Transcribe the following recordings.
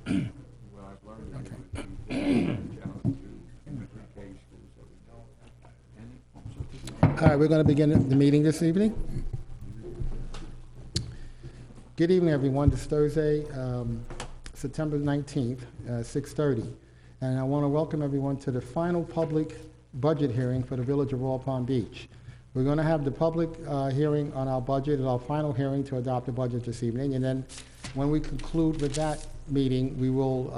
All right, we're going to begin the meeting this evening. Good evening, everyone. This is Thursday, September 19th, 6:30. And I want to welcome everyone to the final public budget hearing for the Village of Royal Palm Beach. We're going to have the public hearing on our budget, our final hearing to adopt the budget this evening. And then when we conclude with that meeting, we will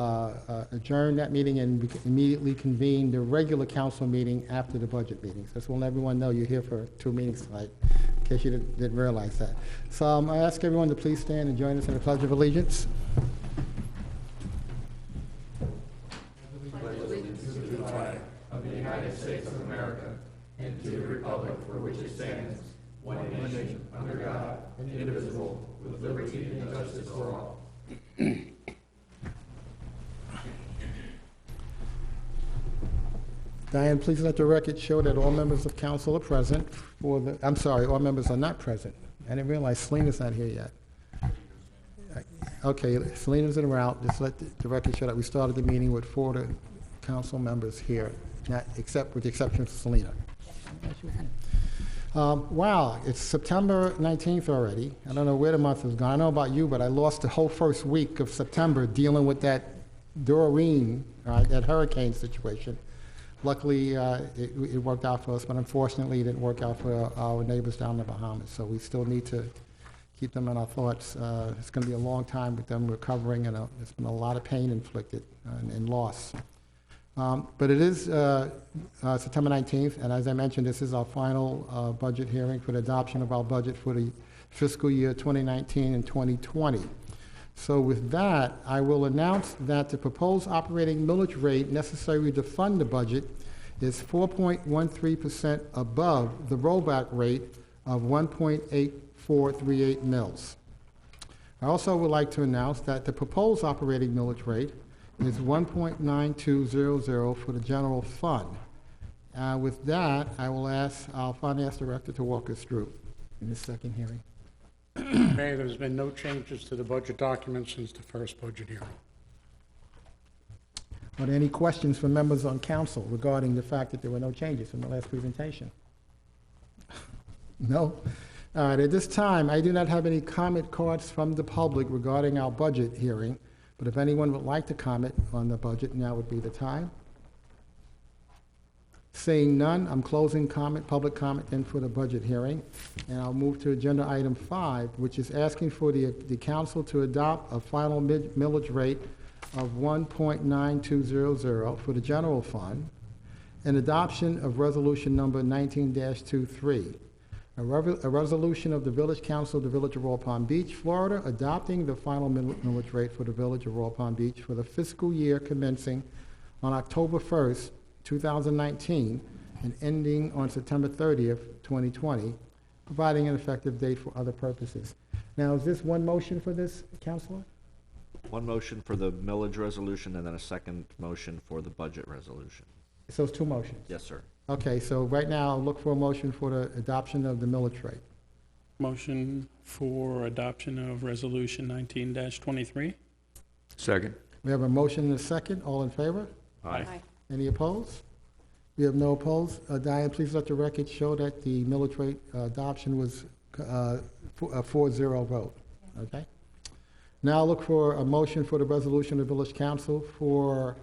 adjourn that meeting and immediately convene the regular council meeting after the budget meeting. So just want to let everyone know you're here for 2 meetings tonight, in case you didn't realize that. So I ask everyone to please stand and join us in the Pledge of Allegiance. Of the United States of America and to the republic for which it stands, one nation, under God, indivisible, with liberty and justice for all. Diane, please let the record show that all members of council are present for the, I'm sorry, all members are not present. I didn't realize Selena's not here yet. Okay, Selena's en route. Just let the record show that we started the meeting with 4 of the council members here, not except with the exception of Selena. Wow, it's September 19th already. I don't know where the month has gone. I don't know about you, but I lost the whole first week of September dealing with that Doreen, that hurricane situation. Luckily, it worked out for us, but unfortunately, it didn't work out for our neighbors down in the Bahamas. So we still need to keep them in our thoughts. It's going to be a long time with them recovering, and there's been a lot of pain inflicted and loss. But it is September 19th, and as I mentioned, this is our final budget hearing for the adoption of our budget for the fiscal year 2019 and 2020. So with that, I will announce that the proposed operating millage rate necessary to fund the budget is 4.13% above the rollback rate of 1.8438 mils. I also would like to announce that the proposed operating millage rate is 1.9200 for the general fund. With that, I will ask our finance director to walk us through in this second hearing. Mayor, there's been no changes to the budget document since the first budget hearing. Are there any questions from members on council regarding the fact that there were no changes from the last presentation? No? All right, at this time, I do not have any comment cards from the public regarding our budget hearing, but if anyone would like to comment on the budget, now would be the time. Seeing none, I'm closing public comment then for the budget hearing, and I'll move to agenda item 5, which is asking for the council to adopt a final millage rate of 1.9200 for the general fund, and adoption of resolution number 19-23, a resolution of the Village Council of the Village of Royal Palm Beach, Florida, adopting the final millage rate for the Village of Royal Palm Beach for the fiscal year commencing on October 1st, 2019, and ending on September 30th, 2020, providing an effective date for other purposes. Now, is this one motion for this, Councilor? One motion for the millage resolution and then a second motion for the budget resolution. So it's 2 motions? Yes, sir. Okay, so right now, I'll look for a motion for the adoption of the millage rate. Motion for adoption of resolution 19-23. Second. We have a motion and a second. All in favor? Aye. Any opposed? We have no opposed. Diane, please let the record show that the millage rate adoption was a 4-0 vote. Okay? Now I'll look for a motion for the resolution of the Village Council for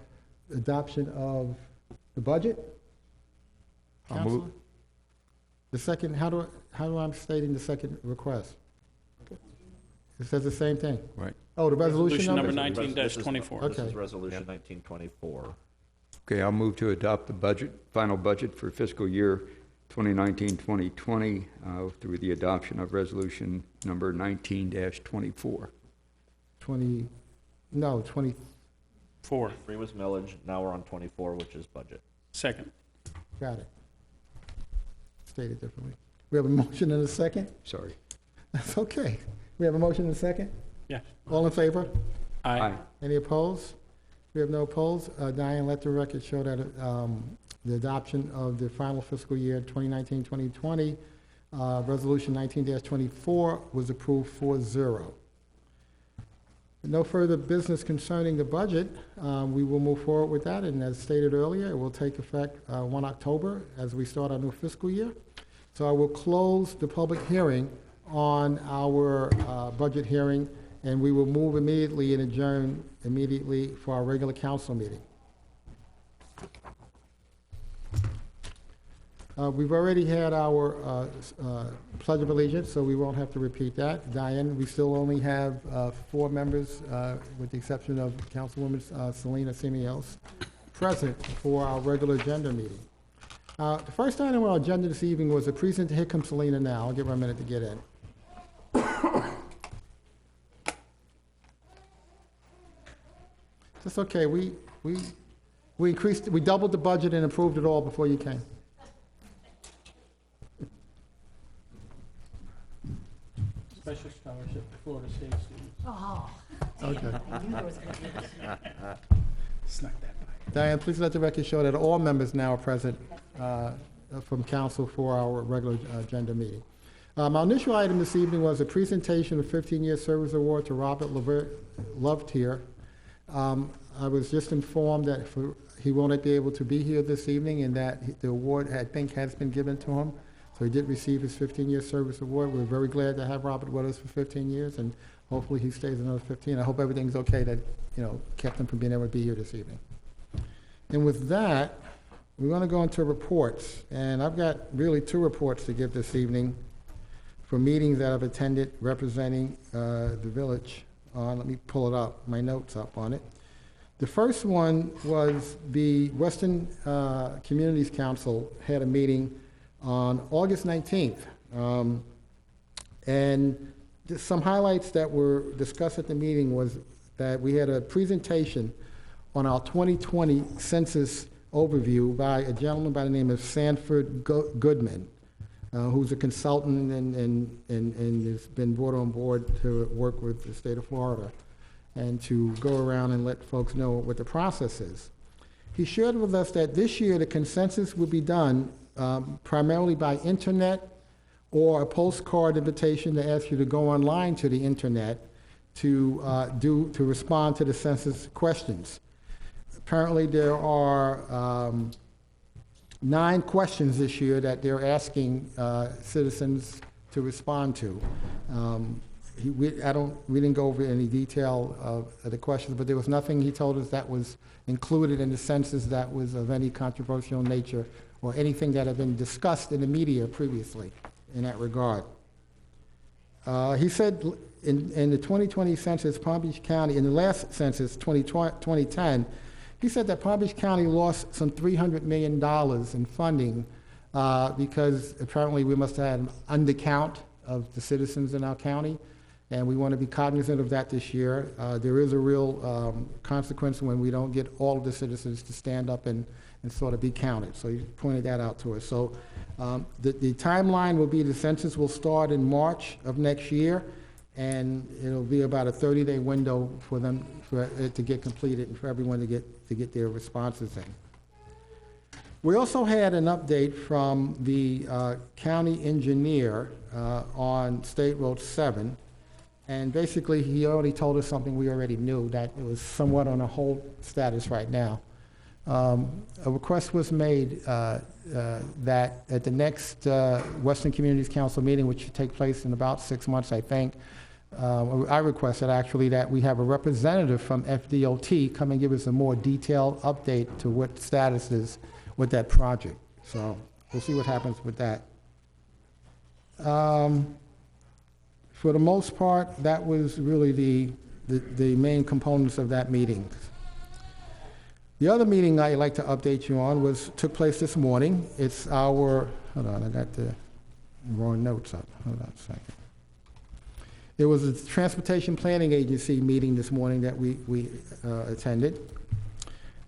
adoption of the budget. I'll move. The second, how do I'm stating the second request? It says the same thing. Right. Oh, the resolution Number number? 19-24. This is resolution 1924. Okay, I'll move to adopt the final budget for fiscal year 2019-2020 through the adoption of resolution number 19-24. 20. 4. 3 was millage, now we're on 24, which is budget. Second. Got it. Stated differently. We have a motion and a second? Sorry. That's okay. We have a motion and a second? Yes. All in favor? Aye. Any opposed? We have no opposed. Diane, let the record show that the adoption of the final fiscal year 2019-2020, resolution 19-24 was approved 4-0. No further business concerning the budget. We will move forward with that, and as stated earlier, it will take effect 1 October as we start our new fiscal year. So I will close the public hearing on our budget hearing, and we will move immediately and adjourn immediately for our regular council meeting. We've already had our Pledge of Allegiance, so we won't have to repeat that. Diane, we still only have 4 members, with the exception of Councilwoman Selena Simios, present for our regular agenda meeting. The first item on our agenda this evening was a presentation. Here comes Selena now. I'll give her a minute to get in. That's okay. We increased, we doubled the budget and approved it all before you came. Special scholarship to Florida State students. Oh, Okay. I knew there was going to be this. Snuck that by. Diane, please let the record show that all members now are present from council for our regular agenda meeting. Our initial item this evening was a presentation of 15-year service award to Robert Lovetier. I was just informed that he won't be able to be here this evening and that the award, I think, has been given to him. So he did receive his 15-year service award. We're very glad to have Robert with us for 15 years, and hopefully he stays another 15. I hope everything's okay that, kept him from being able to be here this evening. And with that, we're going to go into reports. And I've got really 2 reports to give this evening for meetings that I've attended representing the village. Let me pull it up, my notes up on it. The first one was the Western Communities Council had a meeting on August 19th. And just some highlights that were discussed at the meeting was that we had a presentation on our 2020 census overview by a gentleman by the name of Sanford Goodman, who's a consultant and has been brought on board to work with the state of Florida and to go around and let folks know what the process is. He shared with us that this year the consensus will be done primarily by internet or a postcard invitation to ask you to go online to the internet to respond to the census questions. Apparently there are 9 questions this year that they're asking citizens to respond to. We didn't go over any detail of the questions, but there was nothing he told us that was included in the census that was of any controversial nature or anything that had been discussed in the media previously in that regard. He said in the 2020 census, Palm Beach County, in the last census, 2010, he said that Palm Beach County lost some $300 million in funding because apparently we must have had an undercount of the citizens in our county, and we want to be cognizant of that this year. There is a real consequence when we don't get all of the citizens to stand up and sort of be counted. So he pointed that out to us. So the timeline will be the census will start in March of next year, and it'll be about a 30-day window for it to get completed and for everyone to get their responses in. We also had an update from the county engineer on State Road 7, and basically he already told us something we already knew, that it was somewhat on a hold status right now. A request was made that at the next Western Communities Council meeting, which should take place in about 6 months, I think, I requested actually that we have a representative from FDOT come and give us a more detailed update to what the status is with that project. So we'll see what happens with that. For the most part, that was really the main components of that meeting. The other meeting I'd like to update you on took place this morning. It's our, hold on, I got the wrong notes up. Hold on a second. There was a Transportation Planning Agency meeting this morning that we attended.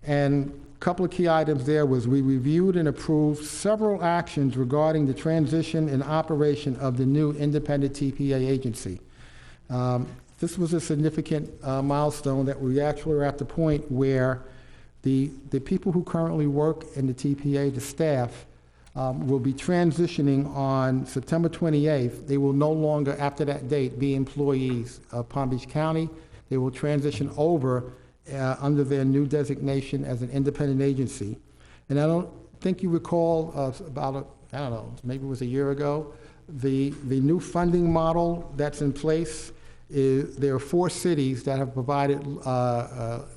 And a couple of key items there was we reviewed and approved several actions regarding the transition and operation of the new independent TPA agency. This was a significant milestone that we actually are at the point where the people who currently work in the TPA, the staff, will be transitioning on September 28th. They will no longer, after that date, be employees of Palm Beach County. they will transition over under their new designation as an independent agency. And I don't think you recall I don't know, maybe it was a year ago, the new funding model that's in place is there are 4 cities that have provided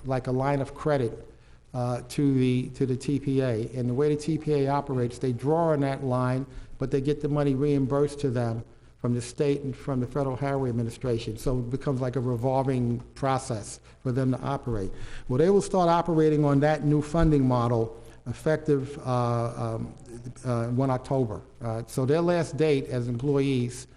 like a line of credit to the TPA. And the way the TPA operates, they draw on that line, but they get the money reimbursed to them from the state and from the Federal Highway Administration. So it becomes like a revolving process for them to operate. Well, they will start operating on that new funding model effective 1 October. So their last date as employees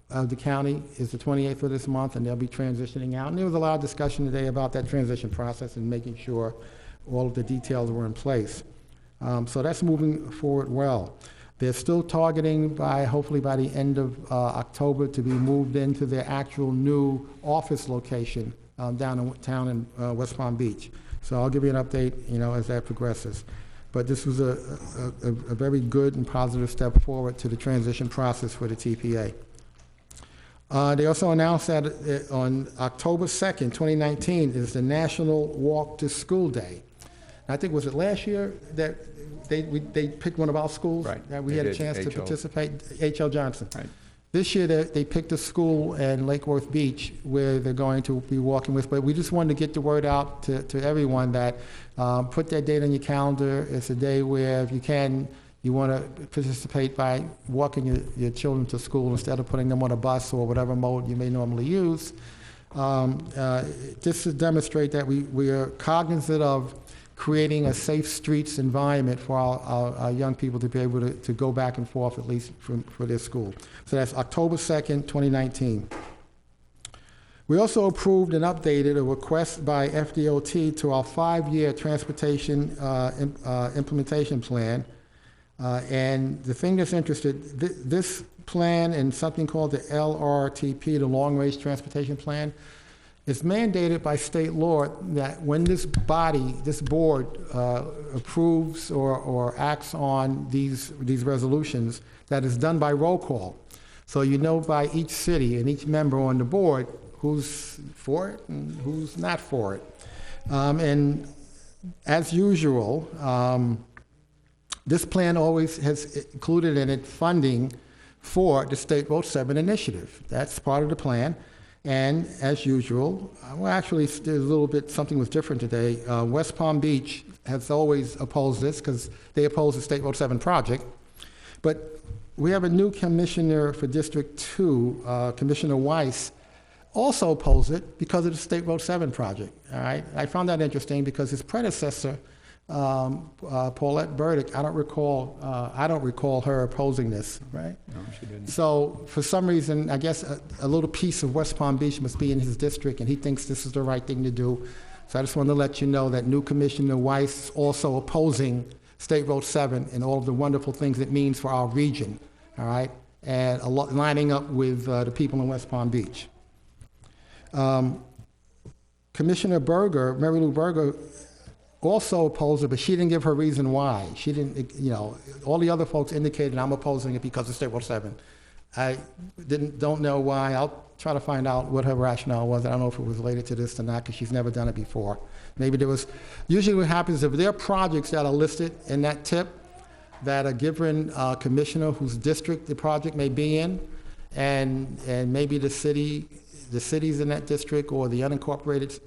of the county is the 28th of this month, and they'll be transitioning out. And there was a lot of discussion today about that transition process and making sure all of the details were in place. So that's moving forward well. They're still targeting hopefully by the end of October to be moved into their actual new office location down in town in West Palm Beach. So I'll give you an update, as that progresses. But this was a very good and positive step forward to the transition process for the TPA. They also announced that on October 2nd, 2019, is the National Walk to School Day. I think, was it last year that they picked one of our schools? Right. That we They had a did, chance to HL. participate, H.L. Johnson. Right. This year, they picked a school in Lake Worth Beach where they're going to be walking with, but we just wanted to get the word out to everyone that put that date on your calendar. It's a day where, if you can, you want to participate by walking your children to school instead of putting them on a bus or whatever mode you may normally use. Just to demonstrate that we are cognizant of creating a safe streets environment for our young people to be able to go back and forth, at least for their school. So that's October 2nd, 2019. We also approved and updated a request by FDOT to our 5-year transportation implementation plan. And the thing that's interesting, this plan and something called the LRTP, the Long Range Transportation Plan, is mandated by state law that when this board approves or acts on these resolutions, that is done by roll call. So by each city and each member on the board who's for it and who's not for it. And as usual, this plan always has included in it funding for the State Road 7 initiative. That's part of the plan. And as usual, well, actually, there's a little bit, something was different today. West Palm Beach has always opposed this because they oppose the State Road 7 project. But we have a new commissioner for District 2, Commissioner Weiss, also opposed it because of the State Road 7 project. All right, I found that interesting because his predecessor, Paulette Burdick, I don't recall her opposing this, right? No, she didn't. So for some reason, I guess a little piece of West Palm Beach must be in his district, and he thinks this is the right thing to do. So I just wanted to let you know that new Commissioner Weiss is also opposing State Road 7 and all of the wonderful things it means for our region, all right? And lining up with the people in West Palm Beach. Commissioner Berger, Mary Lou Berger, also opposed it, but she didn't give her reason why. She didn't, all the other folks indicated I'm opposing it because of State Road 7. I don't know why. I'll try to find out what her rationale was. I don't know if it was related to this or not because she's never done it before. Maybe there was, usually what happens if there are projects that are listed in that tip that a given commissioner whose district the project may be in, and maybe the cities in that district or the unincorporated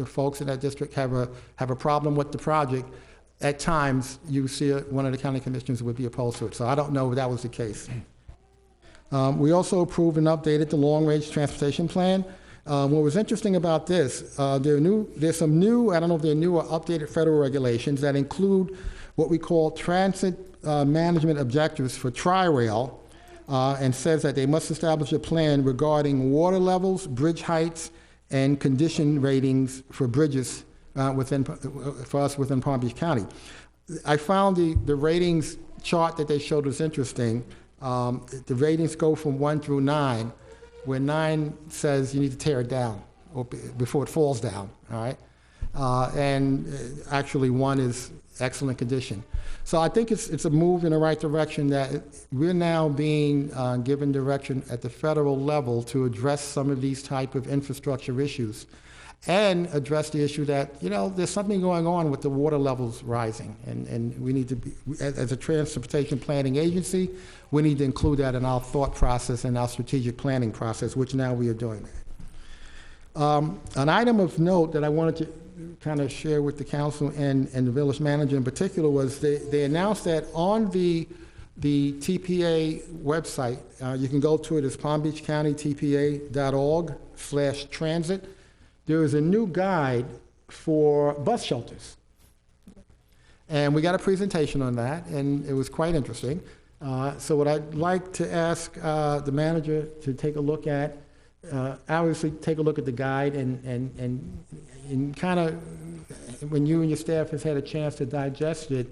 folks in that district have a problem with the project, at times you see one of the county commissioners would be opposed to it. So I don't know if that was the case. We also approved and updated the long-range transportation plan. What was interesting about this, there's some new, I don't know if they're new or updated federal regulations that include what we call transit management objectives for Tri-Rail, and says that they must establish a plan regarding water levels, bridge heights, and condition ratings for bridges for us within Palm Beach County. I found the ratings chart that they showed was interesting. The ratings go from 1 through 9, where 9 says you need to tear it down before it falls down, all right? And actually 1 is excellent condition. So I think it's a move in the right direction that we're now being given direction at the federal level to address some of these type of infrastructure issues. and address the issue that, you know, there's something going on with the water levels rising, and we need to be, as a transportation planning agency, we need to include that in our thought process and our strategic planning process, which now we are doing that. An item of note that I wanted to kind of share with the council and the village manager in particular was they announced that on the TPA website, you can go to it, it's palmbeachcountytpa.org/transit. There is a new guide for bus shelters. And we got a presentation on that, and it was quite interesting. So what I'd like to ask the manager to take a look at, obviously take a look at the guide and kind of, when you and your staff has had a chance to digest it,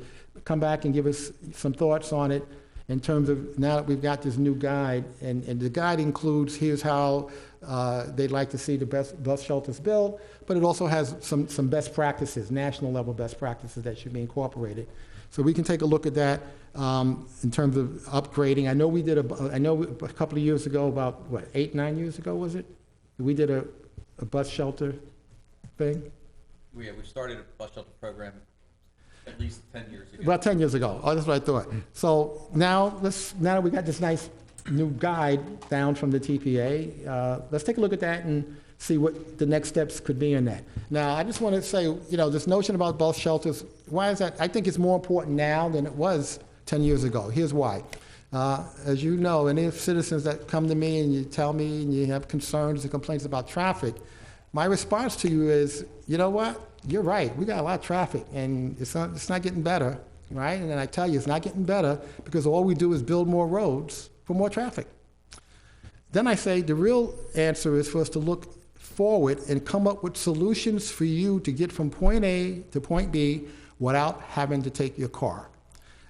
come back and give us some thoughts on it in terms of now that we've got this new guide, and the guide includes here's how they'd like to see the bus shelters built, but it also has some best practices, national level best practices that should be incorporated. So we can take a look at that in terms of upgrading. I know we did I know a couple of years ago, about what, 8, 9 years ago was it? We did a bus shelter thing? We started a bus shelter program at least 10 years ago. About 10 years ago. Oh, that's what I thought. So now that we got this nice new guide down from the TPA, let's take a look at that and see what the next steps could be in that. Now, I just want to say, you know, this notion about bus shelters, why is that? I think it's more important now than it was 10 years ago. Here's why. As you know, any citizens that come to me and you tell me and you have concerns and complaints about traffic, my response to you is, you know what? You're right. We got a lot of traffic, and it's not getting better, right? And then I tell you, it's not getting better because all we do is build more roads for more traffic. Then I say the real answer is for us to look forward and come up with solutions for you to get from point A to point B without having to take your car.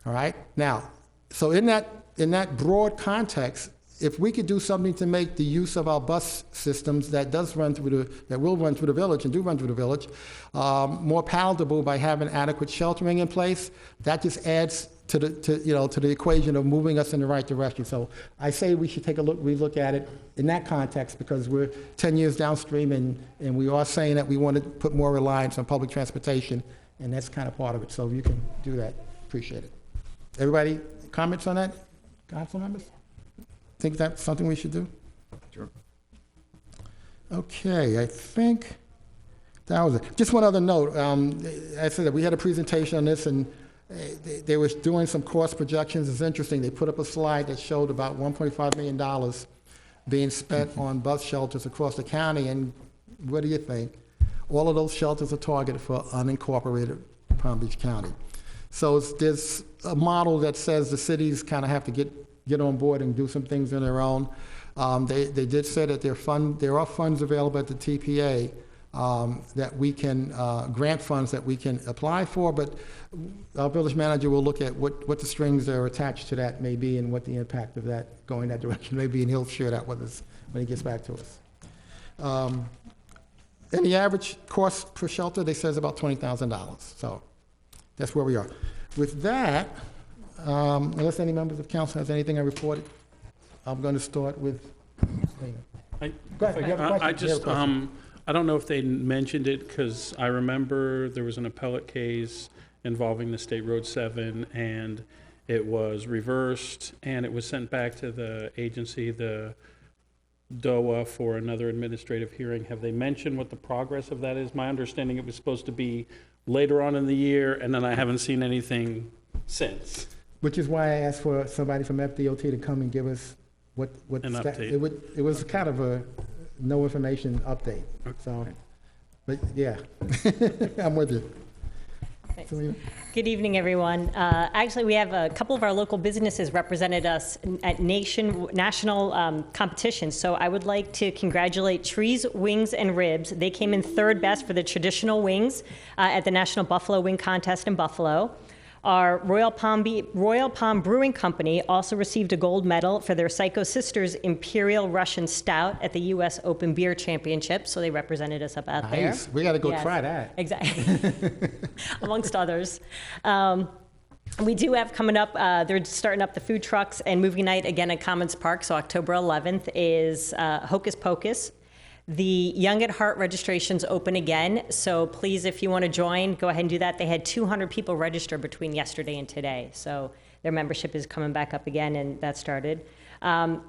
All right? Now, so in that broad context, if we could do something to make the use of our bus systems that will run through the village and do run through the village more palatable by having adequate sheltering in place, that just adds to the equation of moving us in the right direction. So I say we should take a look, relook at it in that context, because we're 10 years downstream and we are saying that we want to put more reliance on public transportation, and that's kind of part of it. So if you can do that, appreciate it. Everybody, comments on that, council members? Think that's something we should do? Sure. Okay, I think that was it. Just one other note. I said that we had a presentation on this, and they were doing some cost projections. It's interesting. They put up a slide that showed about $1.5 million being spent on bus shelters across the county, and what do you think? All of those shelters are targeted for unincorporated Palm Beach County. So there's a model that says the cities kind of have to get on board and do some things on their own. They did say that there are funds available at the TPA that we can, grant funds that we can apply for, but our village manager will look at what the strings that are attached to that may be and what the impact of that going that direction may be, and he'll share that with us when he gets back to us. And the average cost per shelter, they say, is about $20,000. So that's where we are. With that, unless any members of council has anything I reported, I'm going to start with. Go ahead. You have a question? I don't know if they mentioned it, because I remember there was an appellate case involving the State Road 7, and it was reversed, and it was sent back to the agency, the DOA, for another administrative hearing. Have they mentioned what the progress of that is? My understanding, it was supposed to be later on in the year, and then I haven't seen anything since. Which is why I asked for somebody from FDOT to come and give us what An update. It was kind of a no information update. So, but yeah, I'm with you. Thanks. Good evening, everyone. Actually, we have a couple of our local businesses represented us at national competitions. So I would like to congratulate Trees, Wings, and Ribs. They came in third best for the traditional wings at the National Buffalo Wing Contest in Buffalo. Our Royal Palm Brewing Company also received a gold medal for their Psycho Sisters Imperial Russian Stout at the U.S. Open Beer Championship, so they represented us up out there. Nice. We got to go Yes. try that. Exactly. Amongst others. We do have coming up, they're starting up the food trucks and movie night again at Commons Park, so October 11th is Hocus Pocus. The Young at Heart registration's open again, so please, if you want to join, go ahead and do that. They had 200 people register between yesterday and today, so their membership is coming back up again, and that started.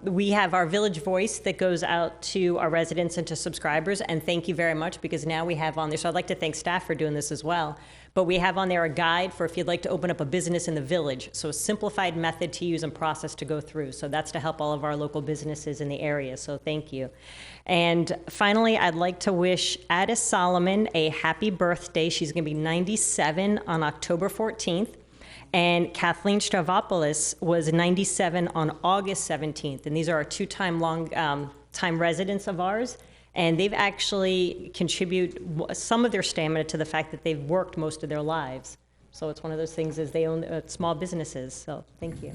We have our Village Voice that goes out to our residents and to subscribers, and thank you very much, because now we have on there, so I'd like to thank staff for doing this as well, but we have on there a guide for if you'd like to open up a business in the village, so a simplified method to use and process to go through. So that's to help all of our local businesses in the area, so thank you. And finally, I'd like to wish Addis Solomon a happy birthday. She's going to be 97 on October 14th. And Kathleen Stravopoulos was 97 on August 17th. And these are our two-time time residents of ours. And they've actually contribute some of their stamina to the fact that they've worked most of their lives. So it's one of those things is they own small businesses. So thank you.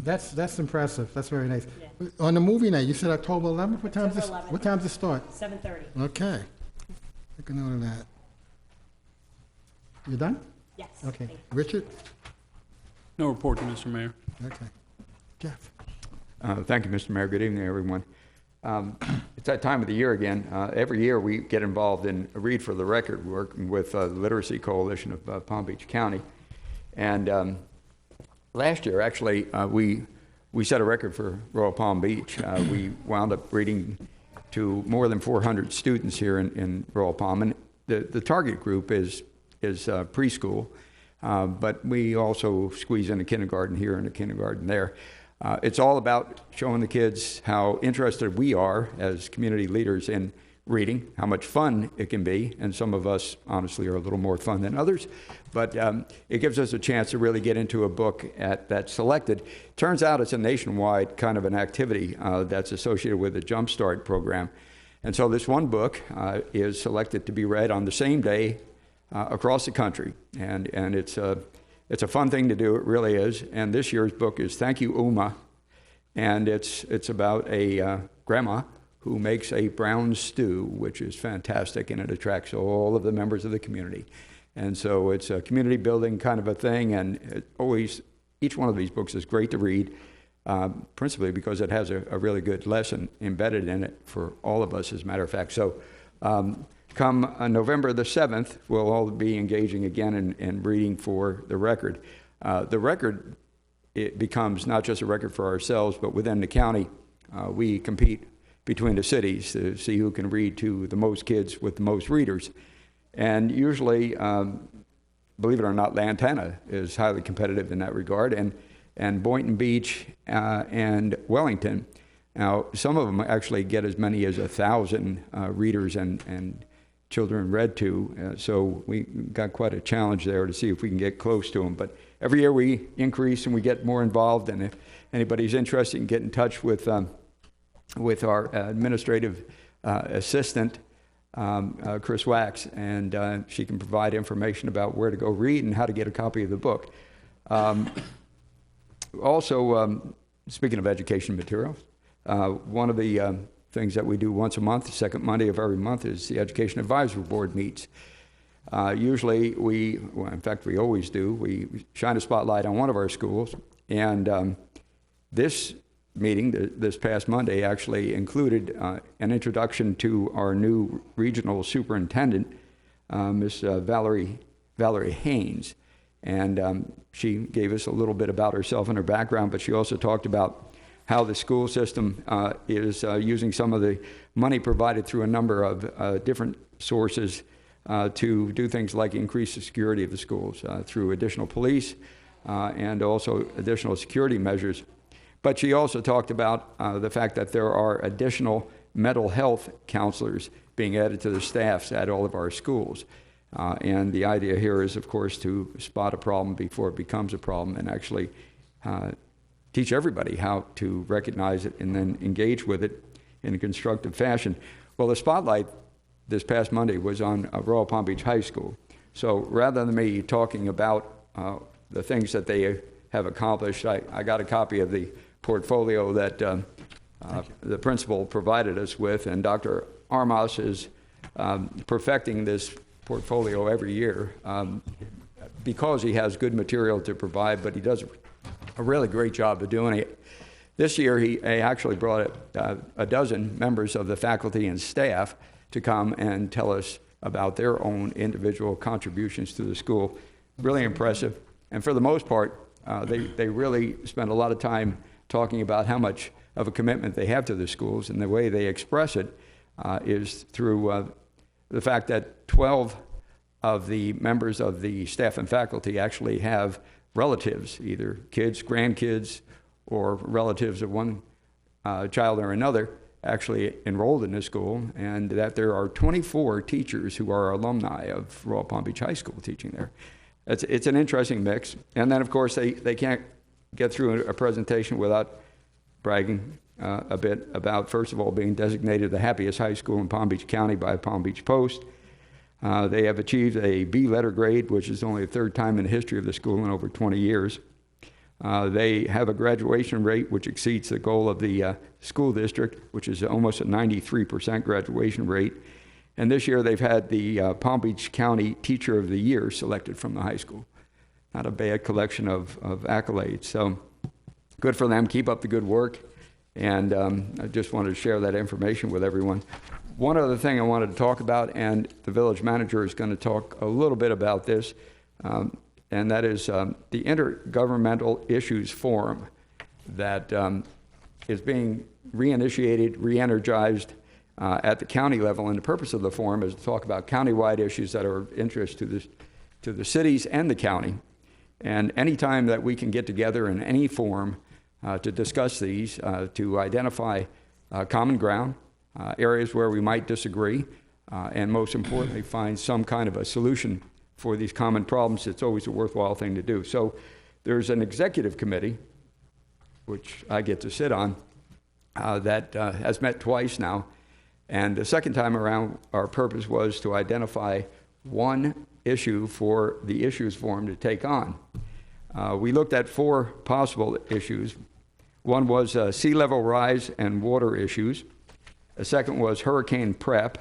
That's impressive. That's very nice. Yeah. On the movie night, you said October 11th? What time October 11th. What time does it start? 7:30. Okay. Make a note of that. You done? Yes. Okay. Thank you. Richard? No report to Mr. Mayor. Okay. Jeff? Thank you, Mr. Mayor. Good evening, everyone. It's that time of the year again. Every year we get involved in Read for the Record, working with the Literacy Coalition of Palm Beach County. And last year, actually, we set a record for Royal Palm Beach. We wound up reading to more than 400 students here in Royal Palm. And the target group is preschool, but we also squeeze in a kindergarten here and a kindergarten there. It's all about showing the kids how interested we are as community leaders in reading, how much fun it can be, and some of us, honestly, are a little more fun than others, but it gives us a chance to really get into a book that's selected. Turns out it's a nationwide kind of an activity that's associated with the Jump Start program. And so this one book is selected to be read on the same day across the country, and it's a fun thing to do, it really is. And this year's book is Thank You, Uma, and it's about a grandma who makes a brown stew, which is fantastic, and it attracts all of the members of the community. And so it's a community building kind of a thing, and each one of these books is great to read, principally because it has a really good lesson embedded in it for all of us, as a matter of fact. So come November the 7th, we'll all be engaging again in reading for the record. The record, it becomes not just a record for ourselves, but within the county, we compete between the cities to see who can read to the most kids with the most readers. And usually, believe it or not, Lantana is highly competitive in that regard, and Boynton Beach and Wellington. Now, some of them actually get as many as 1,000 readers and children read to, so we got quite a challenge there to see if we can get close to them. But every year we increase and we get more involved, and if anybody's interested, you can get in touch with our administrative assistant, Chris Wax, and she can provide information about where to go read and how to get a copy of the book. Also, speaking of education materials, one of the things that we do once a month, the second Monday of every month, is the Education Advisory Board meets. Usually in fact we always do, we shine a spotlight on one of our schools, and this meeting, this past Monday, actually included an introduction to our new regional superintendent, Miss Valerie Haynes. And she gave us a little bit about herself and her background, but she also talked about how the school system is using some of the money provided through a number of different sources to do things like increase the security of the schools through additional police and also additional security measures. But she also talked about the fact that there are additional mental health counselors being added to the staffs at all of our schools. And the idea here is, of course, to spot a problem before it becomes a problem and actually teach everybody how to recognize it and then engage with it in a constructive fashion. Well, the spotlight this past Monday was on Royal Palm Beach High School. So rather than me talking about the things that they have accomplished, I got a copy of the portfolio that the principal provided us with, and Dr. Armas is perfecting this portfolio every year because he has good material to provide, but he does a really great job of doing it. This year, he actually brought a dozen members of the faculty and staff to come and tell us about their own individual contributions to the school. Really impressive. And for the most part, they really spend a lot of time talking about how much of a commitment they have to the schools, and the way they express it is through the fact that 12 of the members of the staff and faculty actually have relatives, either kids, grandkids, or relatives of one child or another actually enrolled in the school, and that there are 24 teachers who are alumni of Royal Palm Beach High School teaching there. It's an interesting mix. And then, of course, they can't get through a presentation without bragging a bit about, first of all, being designated the happiest high school in Palm Beach County by Palm Beach Post. They have achieved a B letter grade, which is only the third time in the history of the school in over 20 years. They have a graduation rate which exceeds the goal of the school district, which is almost a 93% graduation rate. And this year they've had the Palm Beach County Teacher of the Year selected from the high school. Not a bad collection of accolades. So good for them. Keep up the good work. And I just wanted to share that information with everyone. One other thing I wanted to talk about, and the village manager is going to talk a little bit about this, and that is the Intergovernmental Issues Forum that is being reinitiated, re-energized at the county level. And the purpose of the forum is to talk about countywide issues that are of interest to the cities and the county. And any time that we can get together in any forum to discuss these, to identify common ground, areas where we might disagree, and most importantly, find some kind of a solution for these common problems, it's always a worthwhile thing to do. So there's an executive committee, which I get to sit on, that has met twice now. And the second time around, our purpose was to identify one issue for the issues forum to take on. We looked at 4 possible issues. One was sea level rise and water issues. The second was hurricane prep.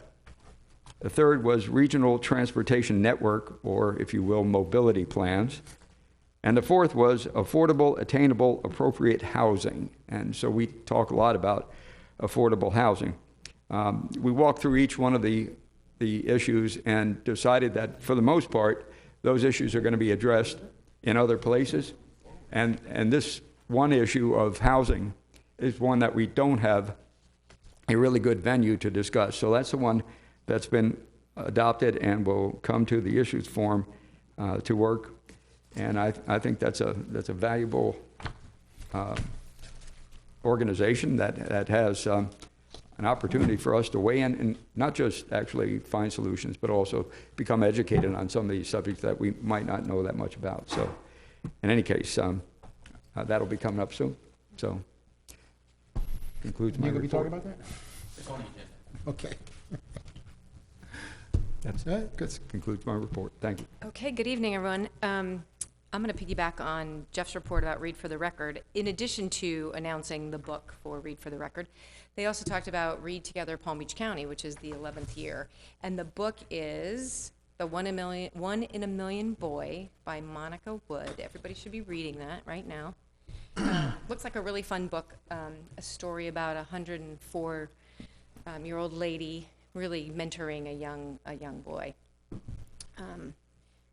The third was regional transportation network, or if you will, mobility plans. And the fourth was affordable, attainable, appropriate housing. And so we talk a lot about affordable housing. We walked through each one of the issues and decided that for the most part, those issues are going to be addressed in other places. And this one issue of housing is one that we don't have a really good venue to discuss. So that's the one that's been adopted and will come to the issues forum to work. And I think that's a valuable organization that has an opportunity for us to weigh in and not just actually find solutions, but also become educated on some of these subjects that we might not know that much about. So in any case, that'll be coming up soon. So concludes my You going to be report. talking about that? It's on the agenda. Okay. That's All right, good. concludes my report. Thank you. Okay, good evening, everyone. I'm going to piggyback on Jeff's report about Read for the Record. In addition to announcing the book for Read for the Record, they also talked about Read Together Palm Beach County, which is the 11th year. And the book is The One in a Million Boy by Monica Wood. Everybody should be reading that right now. Looks like a really fun book, a story about a 104-year-old lady really mentoring a young boy.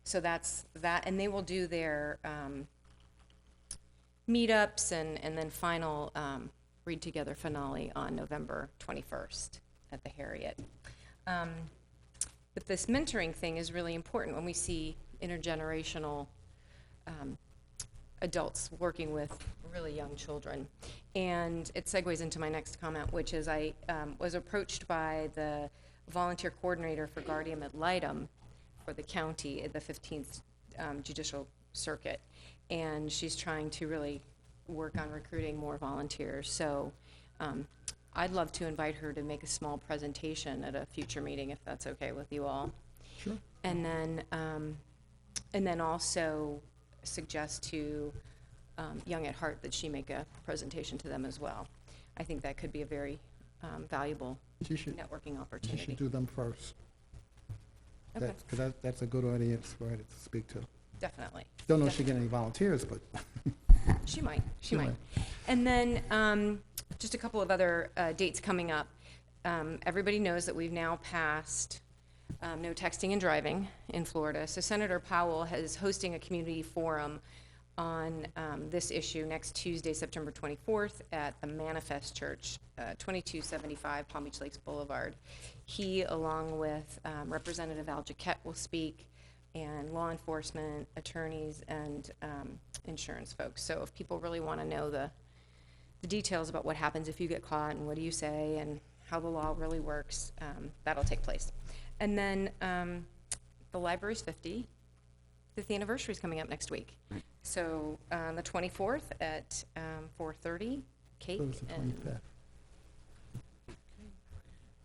So that's that, and they will do their meetups and then final Read Together finale on November 21st at the Harriet. But this mentoring thing is really important when we see intergenerational adults working with really young children. And it segues into my next comment, which is I was approached by the volunteer coordinator for Guardian ad Litem for the county at the 15th Judicial Circuit. And she's trying to really work on recruiting more volunteers. So I'd love to invite her to make a small presentation at a future meeting, if that's okay with you all. Sure. And then also suggest to Young at Heart that she make a presentation to them as well. I think that could be a very valuable networking You opportunity. should do them first. Okay, Because that's a good audience for her to speak to. definitely. Don't know if she get any volunteers, but She might. She might. And then just a couple of other dates coming up. Everybody knows that we've now passed no texting and driving in Florida. So Senator Powell is hosting a community forum on this issue next Tuesday, September 24th at the Manifest Church, 2275 Palm Beach Lakes Boulevard. He, along with Representative Al Jaquette, will speak, and law enforcement, attorneys, and insurance folks. So if people really want to know the details about what happens if you get caught and what do you say and how the law really works, that'll take place. And then the library's 50th anniversary is coming up next week. So on the 24th at 4:30, cake So it's the and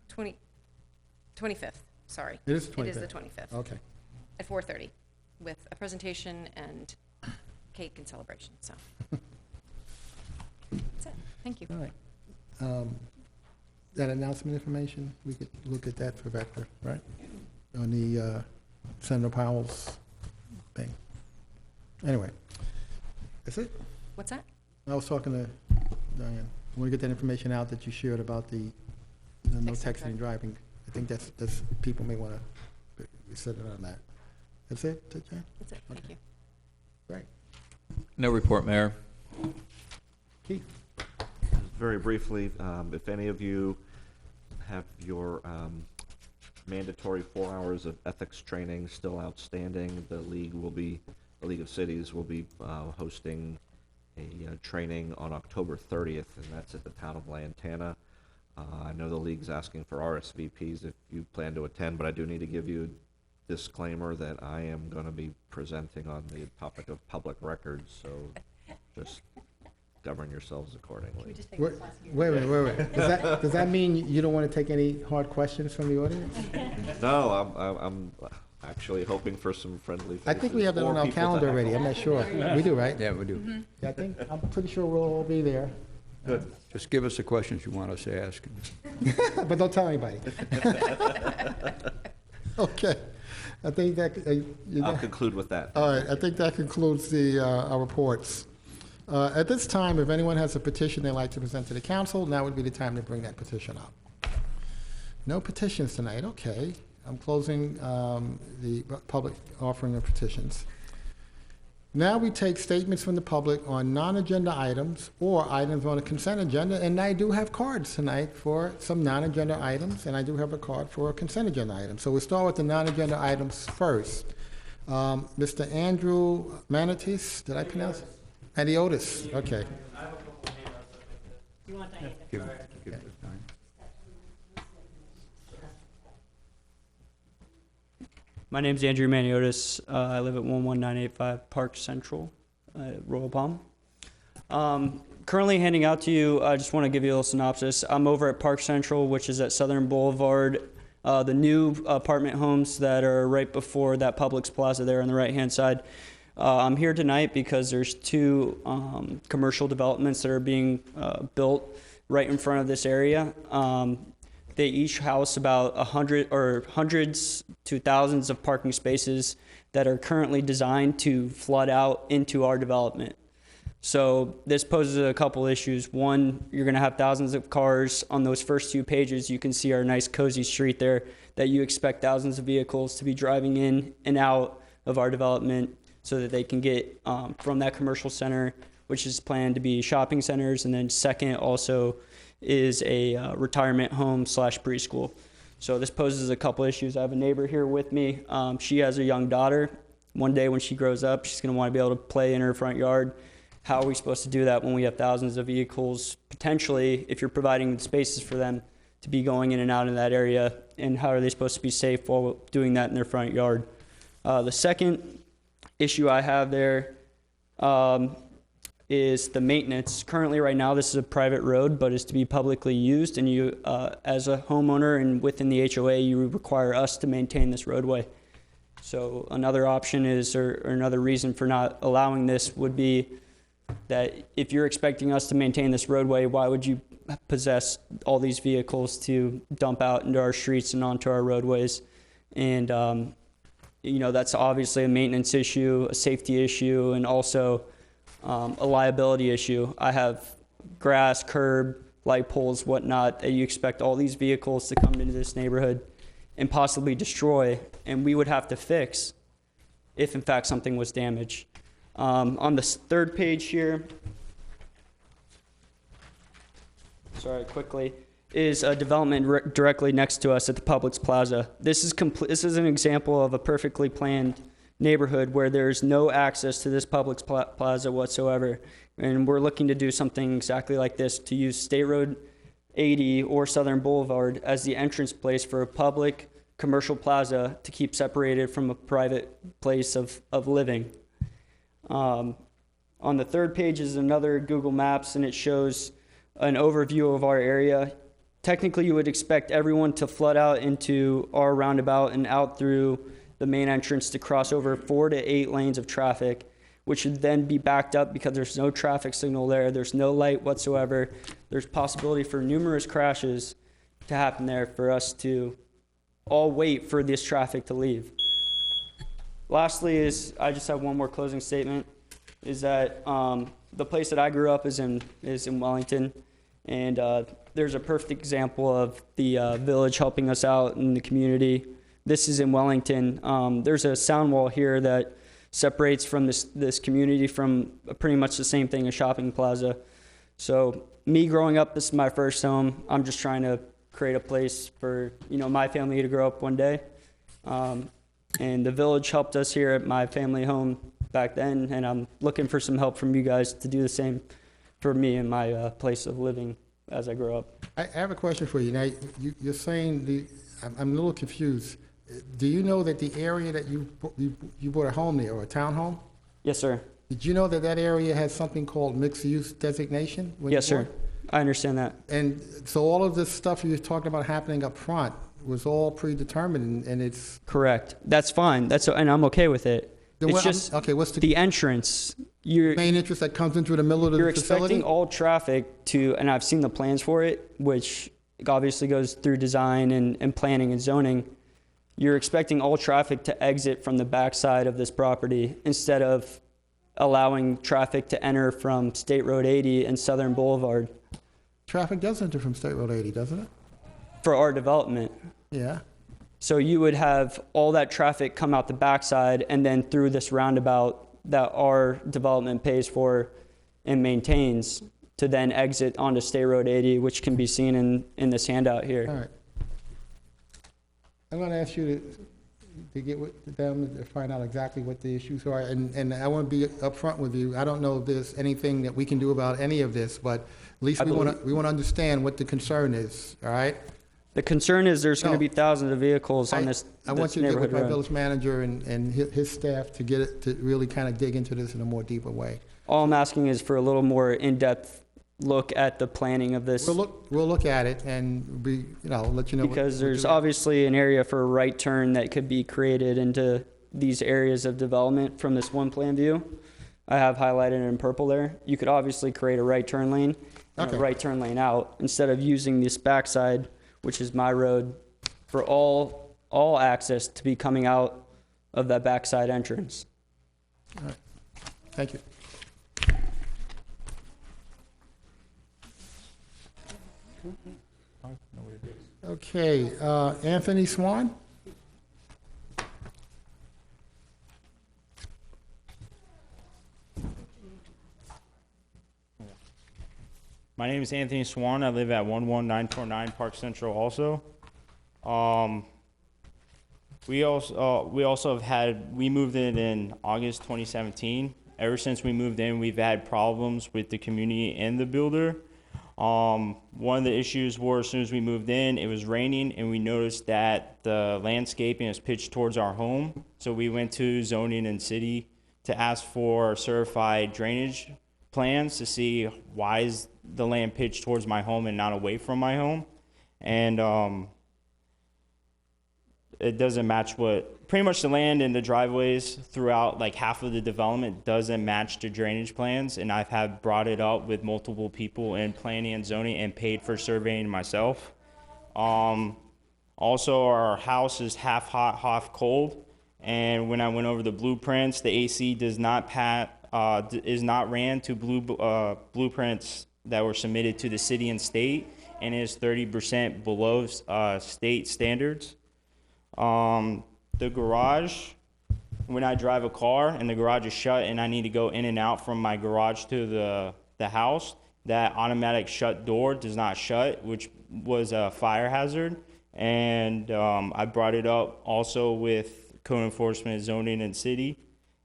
25th. 25th, sorry. It is the 25th. It is the 25th. Okay. At 4:30 with a presentation and cake and celebration, so. That's it, thank you. All right. That announcement information, we could look at that for Vector, right? On the Senator Powell's thing. Anyway, that's it. What's that? I was talking to Diane. I want to get that information out that you shared about the no texting and driving. I think that's people may want to set it on that. That's it, Jan? That's it, thank you. Right. No report, Mayor. Keith? Very briefly, if any of you have your mandatory 4 hours of ethics training still outstanding, the League of Cities will be hosting a training on October 30th, and that's at the town of Lantana. I know the League's asking for RSVPs if you plan to attend, but I do need to give you a disclaimer that I am going to be presenting on the topic of public records, so just govern yourselves accordingly. Wait. Does that mean you don't want to take any hard questions from the audience? No, I'm actually hoping for some friendly faces. I think we have that on More our people to calendar heckle. already. I'm not sure. We do, right? Yeah, we do. Yeah, I'm pretty sure we'll all be there. Good. Just give us the questions you want us to ask. But don't tell anybody. Okay. I think that, I'll conclude with that. all right, I think that concludes our reports. At this time, if anyone has a petition they'd like to present to the council, now would be the time to bring that petition up. No petitions tonight, okay. I'm closing the public offering of petitions. Now we take statements from the public on non-agenda items or items on a consent agenda, and I do have cards tonight for some non-agenda items, and I do have a card for a consent agenda item. So we'll start with the non-agenda items first. Mr. Andrew Manatis, did I pronounce it? Antiotis, okay. Give it time. My name's Andrew Maniotis. I live at 11985 Park Central, Royal Palm. Currently handing out to you, I just want to give you a little synopsis. I'm over at Park Central, which is at Southern Boulevard. The new apartment homes that are right before that Publix Plaza there on the right-hand side. I'm here tonight because there's two commercial developments that are being built right in front of this area. They each house about 100 or hundreds to thousands of parking spaces that are currently designed to flood out into our development. So this poses a couple issues. One, you're going to have thousands of cars on those first 2 pages. You can see our nice cozy street there that you expect thousands of vehicles to be driving in and out of our development so that they can get from that commercial center, which is planned to be shopping centers, and then second also is a retirement home / preschool. So this poses a couple issues. I have a neighbor here with me. She has a young daughter. One day when she grows up, she's going to want to be able to play in her front yard. How are we supposed to do that when we have thousands of vehicles, potentially, if you're providing spaces for them to be going in and out in that area, and how are they supposed to be safe while doing that in their front yard? The second issue I have there is the maintenance. Currently, right now, this is a private road, but is to be publicly used, and you, as a homeowner and within the HOA, you require us to maintain this roadway. So another option is, or another reason for not allowing this would be that if you're expecting us to maintain this roadway, why would you possess all these vehicles to dump out into our streets and onto our roadways? And, you know, that's obviously a maintenance issue, a safety issue, and also a liability issue. I have grass, curb, light poles, whatnot, that you expect all these vehicles to come into this neighborhood and possibly destroy, and we would have to fix if in fact something was damaged. On the third page here, is a development directly next to us at the Publix Plaza. This is an example of a perfectly planned neighborhood where there's no access to this Publix Plaza whatsoever. And we're looking to do something exactly like this, to use State Road 80 or Southern Boulevard as the entrance place for a public commercial plaza to keep separated from a private place of living. On the third page is another Google Maps, and it shows an overview of our area. Technically, you would expect everyone to flood out into our roundabout and out through the main entrance to cross over 4 to 8 lanes of traffic, which would then be backed up because there's no traffic signal there. There's no light whatsoever. There's possibility for numerous crashes to happen there for us to all wait for this traffic to leave. Lastly is, I just have one more closing statement, is that the place that I grew up is in Wellington, and there's a perfect example of the village helping us out in the community. This is in Wellington. There's a sound wall here that separates from this community from pretty much the same thing, a shopping plaza. So me growing up, this is my first home. I'm just trying to create a place for my family to grow up one day. And the village helped us here at my family home back then, and I'm looking for some help from you guys to do the same for me and my place of living as I grow up. I have a question for you. Now, you're saying I'm a little confused. Do you know that the area that you bought a home there, or a townhome? Yes, sir. Did you know that area has something called mixed-use designation? Yes, sir. I understand that. And so all of this stuff you're talking about happening up front was all predetermined, and it's... Correct. That's fine. And I'm okay with it. It's just what's the entrance. Main entrance that comes into the middle of the You're facility? expecting all traffic to, and I've seen the plans for it, which obviously goes through design and planning and zoning. You're expecting all traffic to exit from the backside of this property instead of allowing traffic to enter from State Road 80 and Southern Boulevard. Traffic does enter from State Road 80, doesn't it? For our development. Yeah. So you would have all that traffic come out the backside and then through this roundabout that our development pays for and maintains to then exit onto State Road 80, which can be seen in this handout here. All right. I'm going to ask you to get with them to find out exactly what the issues are, and I want to be upfront with you. I don't know if there's anything that we can do about any of this, but at least we want to understand what the concern is. All right. The concern is there's going to be thousands of vehicles on this I want you to get with my road. village manager and his staff to get it to really kind of dig into this in a more deeper way. All I'm asking is for a little more in-depth look at the planning of this. We'll look at it and let you know. Because there's obviously an area for a right turn that could be created into these areas of development from this one plan view. I have highlighted in purple there. You could obviously create a right turn lane and a right turn lane out instead of using this backside, which is my road, for all access to be coming out of that backside entrance. All right. Thank you. Okay, Anthony Swan? My name is Anthony Swan. I live at 11949 Park Central also. We moved in August 2017. Ever since we moved in, we've had problems with the community and the builder. One of the issues were as soon as we moved in, it was raining, and we noticed that the landscaping is pitched towards our home. So we went to zoning and city to ask for certified drainage plans to see why is the land pitched towards my home and not away from my home. And it doesn't match pretty much the land and the driveways throughout like half of the development doesn't match the drainage plans. And I've brought it up with multiple people in planning and zoning and paid for surveying myself. Also, our house is half hot, half cold. And when I went over the blueprints, the AC does not is not ran to blueprints that were submitted to the city and state, and is 30% below state standards. The garage, when I drive a car and the garage is shut and I need to go in and out from my garage to the house, that automatic shut door does not shut, which was a fire hazard. And I brought it up also with code enforcement, zoning, and city.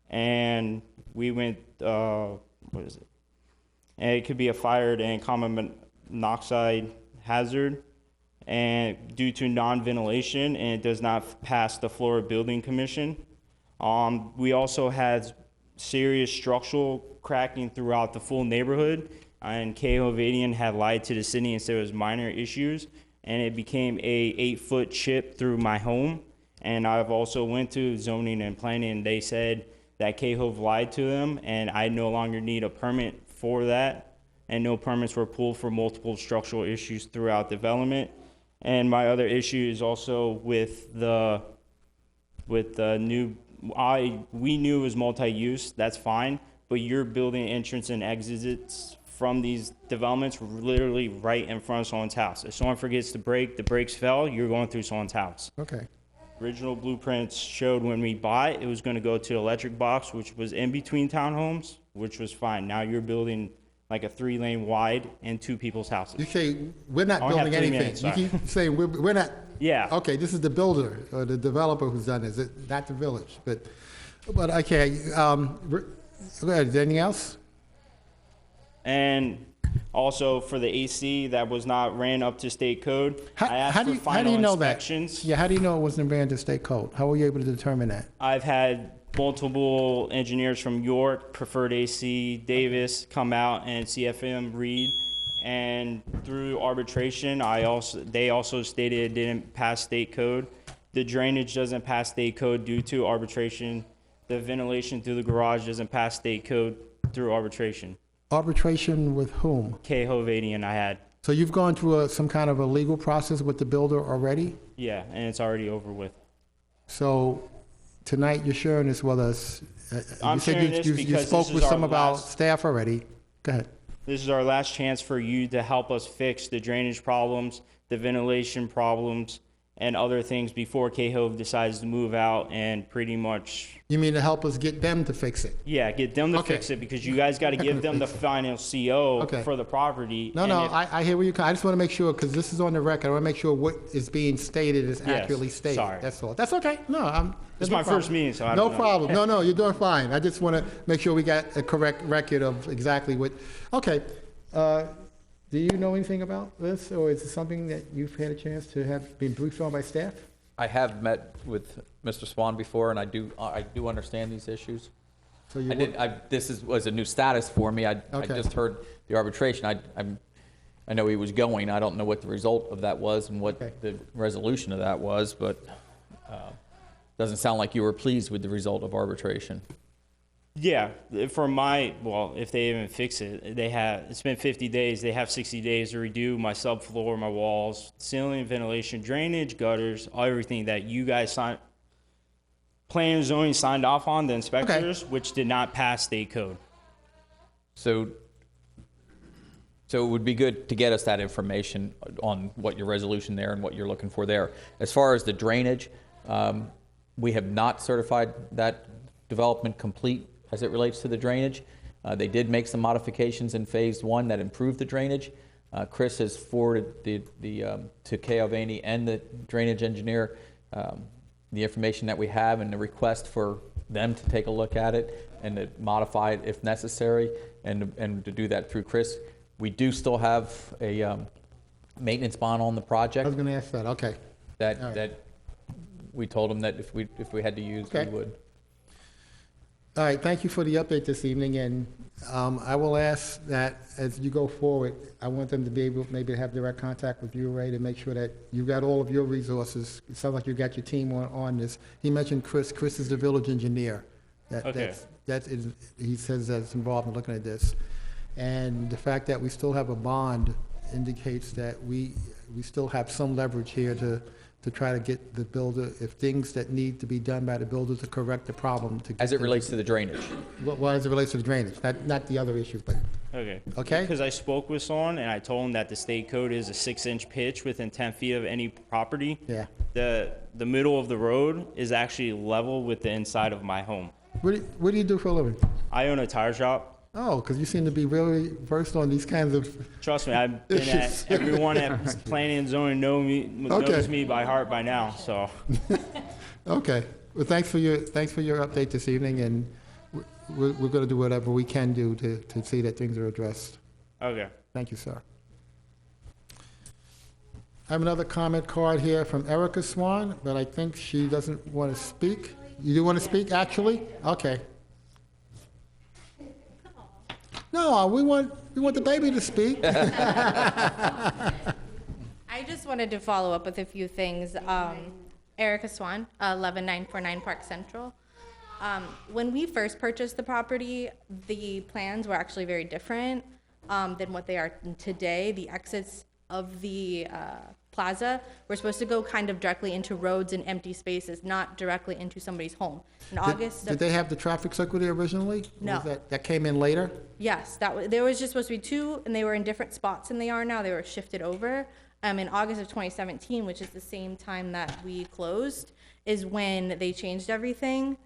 And we went, what is it? And it could be a fire and carbon monoxide hazard, and due to non-ventilation, and it does not pass the Florida Building Commission. We also had serious structural cracking throughout the full neighborhood, and K. Hovadian had lied to the city and said it was minor issues, and it became a 8-foot chip through my home. And I've also went to zoning and planning, and they said that K-Hove lied to them, and I no longer need a permit for that, and no permits were pulled for multiple structural issues throughout development. And my other issue is also with the new, we knew it was multi-use, that's fine, but you're building entrance and exits from these developments literally right in front of someone's house. If someone forgets to brake, the brakes fell, you're going through someone's house. Okay. Original blueprints showed when we bought it was going to go to electric box, which was in between townhomes, which was fine. Now you're building like a 3-lane wide in 2 people's houses. You say, we're not I only have building 3 anything. minutes, You keep saying, we're not. Yeah. Okay, this is the builder or the developer who's done this, not the village. But okay, go ahead. Is there anything else? And also for the AC that was not ran up to state code, I asked for How do final you know inspections. that? Yeah, how do you know it wasn't ran to state code? How were you able to determine that? I've had multiple engineers from York, Preferred AC, Davis come out and CFM read, and through arbitration, they also stated it didn't pass state code. The drainage doesn't pass state code due to arbitration. The ventilation through the garage doesn't pass state code through arbitration. Arbitration with whom? K. Hovadian I had. So you've gone through some kind of a legal process with the builder already? Yeah, and it's already over with. So tonight you're sharing this with us. I'm sharing this you because spoke this is with our some of our last- staff already. Go ahead. This is our last chance for you to help us fix the drainage problems, the ventilation problems, and other things before K-Hove decides to move out and pretty much, You mean to help us get them to fix it? yeah, get them to Okay. fix it, because you guys got to give them the final CO Okay. for the property. No, and no, if- I hear where you come. I just want to make sure, because this is on the record, I want to make sure what is being stated is Yes, accurately stated. sorry. That's all. That's okay. No, This is no my problem. first meeting, so I No don't know. problem. No, you're doing fine. I just want to make sure we got a correct record of exactly what, okay. Do you know anything about this, or is it something that you've had a chance to have been briefed on by staff? I have met with Mr. Swan before, and I do understand these issues. So you Was a new status for me. I Okay. just heard the arbitration. I know he was going. I don't know what the result of that was and what Okay. the resolution of that was, but doesn't sound like you were pleased with the result of arbitration. Yeah, if they even fix it, it's been 50 days, they have 60 days to redo my subfloor, my walls, ceiling, ventilation, drainage, gutters, everything that you guys planning and zoning signed off on, the inspectors, which did not pass state code. So it would be good to get us that information on what your resolution there and what you're looking for there. As far as the drainage, we have not certified that development complete as it relates to the drainage. They did make some modifications in phase 1 that improved the drainage. Chris has forwarded to K. Alvaney and the drainage engineer the information that we have and the request for them to take a look at it and to modify it if necessary, and to do that through Chris. We do still have a maintenance bond on the project I was going to ask that, okay. that we told them that if we had to use, Okay. we would. All right, thank you for the update this evening, and I will ask that as you go forward, I want them to be able maybe to have direct contact with you, Ray, to make sure that you got all of your resources. It sounds like you got your team on this. He mentioned Chris. Chris is the village engineer. Okay. He says that's involved in looking at this. And the fact that we still have a bond indicates that we still have some leverage here to to try to get the builder, if things that need to be done by the builder to correct the problem. As it relates to the drainage. Well, as it relates to the drainage, not the other issues, but, Okay. okay? Because I spoke with someone and I told him that the state code is a 6-inch pitch within 10 feet of any property. Yeah. The middle of the road is actually level with the inside of my home. What do you do for a living? I own a tire shop. Oh, because you seem to be really versed on these kinds of, Trust me, I've been at everyone at planning and zoning knows Okay. me by heart by now. So okay. Well, thanks for your update this evening, and we're going to do whatever we can do to see that things are addressed. okay. Thank you, sir. I have another comment card here from Erica Swan, but I think she doesn't want to speak. You do want to speak, actually? Okay. No, we want the baby to speak. I just wanted to follow up with a few things. Erica Swan, 11949 Park Central. When we first purchased the property, the plans were actually very different than what they are today. The exits of the plaza were supposed to go kind of directly into roads and empty spaces, not directly into somebody's home. In August, Did they have the traffic circle there originally? Or No. was that came in later? yes, there was just supposed to be two, and they were in different spots than they are now. They were shifted over. In August of 2017, which is the same time that we closed, is when they changed everything.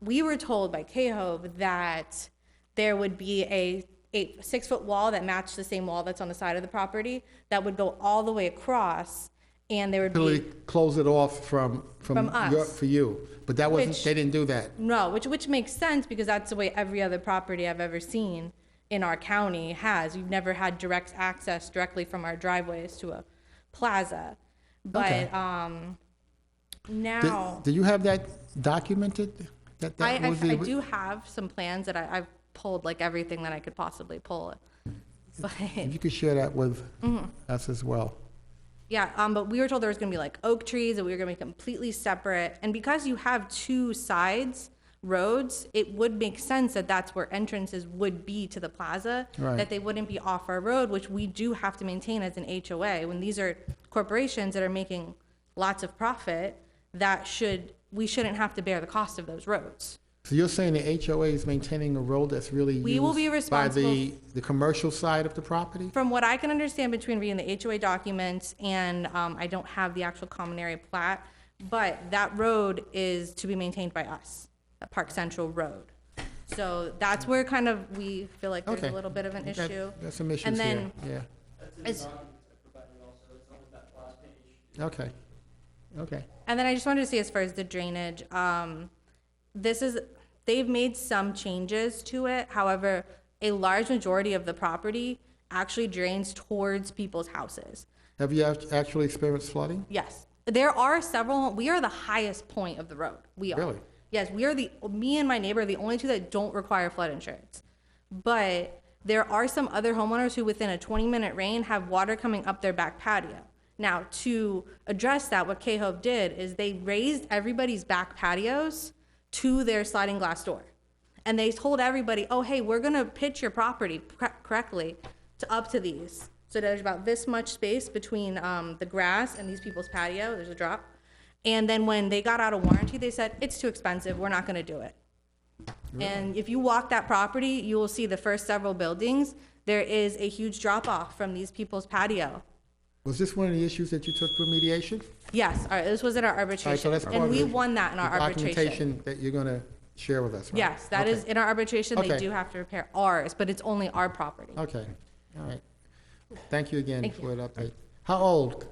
We were told by KHOVE that there would be a 6-foot wall that matched the same wall that's on the side of the property that would go all the way across, and there would Really be close it off from us. for you, but that wasn't. Which- They didn't do that. no, which makes sense because that's the way every other property I've ever seen in our county has. We've never had direct access directly from our driveways to a plaza, but Okay. now. Do you have that documented? That I was the- do have some plans that I've pulled, like everything that I could possibly pull. But If you could share that with Mm-hmm. us as well. yeah, but we were told there was gonna be like oak trees, and we were gonna be completely separate. And because you have two sides roads, it would make sense that that's where entrances would be to the plaza. Right. That they wouldn't be off our road, which we do have to maintain as an HOA. When these are corporations that are making lots of profit, we shouldn't have to bear the cost of those roads. So you're saying the HOA is maintaining a road that's really We will be used by the responsible- commercial side of the property? From what I can understand between reading the HOA documents and I don't have the actual common area plat, but that road is to be maintained by us, Park Central Road. So that's where kind of we feel like there's Okay. a little bit of an issue. There's some issues And here, then yeah. as- Okay, okay. And then I just wanted to say, as far as the drainage, they've made some changes to it. However, a large majority of the property actually drains towards people's houses. Have you actually experienced flooding? Yes, there are several. We are the highest point of the road. We are. Really? Yes, me and my neighbor are the only two that don't require flood insurance. But there are some other homeowners who within a 20-minute rain have water coming up their back patio. Now, to address that, what KHOVE did is they raised everybody's back patios to their sliding glass door. And they told everybody, oh, hey, we're gonna pitch your property correctly up to these. So there's about this much space between the grass and these people's patio, there's a drop. And then when they got out of warranty, they said, it's too expensive, we're not gonna do it. And if you walk that property, you will see the first several buildings, there is a huge drop off from these people's patio. Was this one of the issues that you took for mediation? Yes, this was in our All right, so arbitration, that's part and of we the- won that in the our arbitration. documentation that you're gonna share with us, right? Yes, that Okay. is, in our arbitration, they Okay. do have to repair ours, but it's only our property. Okay, all right. Thank you again Thank for you. the update. How old?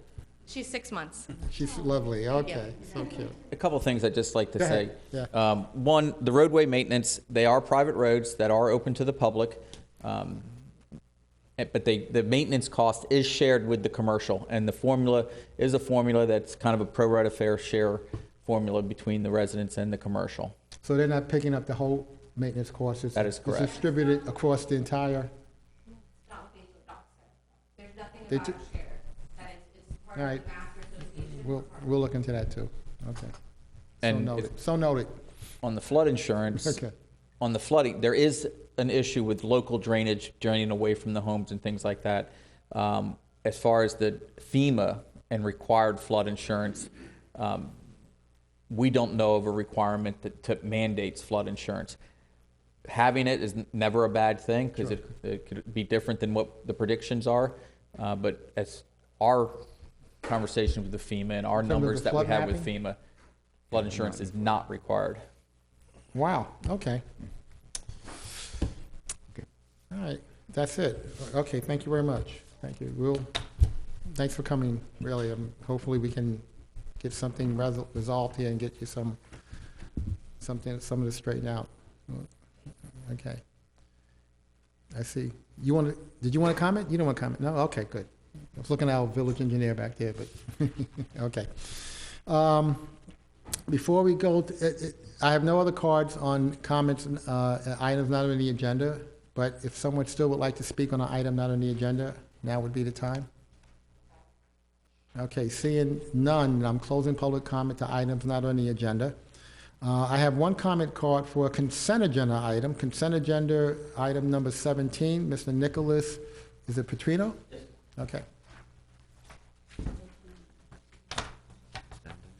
She's 6 months. She's lovely, you. okay, so cute. A couple things I'd just like to Go say. ahead. Yeah. One, the roadway maintenance, they are private roads that are open to the public. But the maintenance cost is shared with the commercial, and the formula is a formula that's kind of a pro rata fair share formula between the residents and the commercial. So they're not picking up the whole maintenance costs? That is correct. It's distributed across the entire, There's nothing They about ju- a share, that it's part All of right. the master association. we'll look into that too, okay. So And noted, so noted, On the flood insurance, okay. on the flooding, there is an issue with local drainage draining away from the homes and things like that. As far as the FEMA and required flood insurance. We don't know of a requirement that mandates flood insurance. Having it is never a bad thing because it could be different than what the predictions are. But as our conversation with the FEMA and our numbers that we have with FEMA, flood insurance is not required. Wow, okay. All right, that's it. Okay, thank you very much. Thank you. Thanks for coming, really. Hopefully we can get something resolved here and get you some of this straightened out. Okay. I see. Did you want to comment? You don't want to comment? No? Okay, good. I was looking at our village engineer back there, but, okay. Before we go, I have no other cards on comments, items not on the agenda, but if someone still would like to speak on an item not on the agenda, now would be the time. Okay, seeing none, I'm closing public comment to items not on the agenda. I have one comment card for a consent agenda item. Consent agenda item number 17, Mr. Nicholas, is it Petrino? Yes. Okay.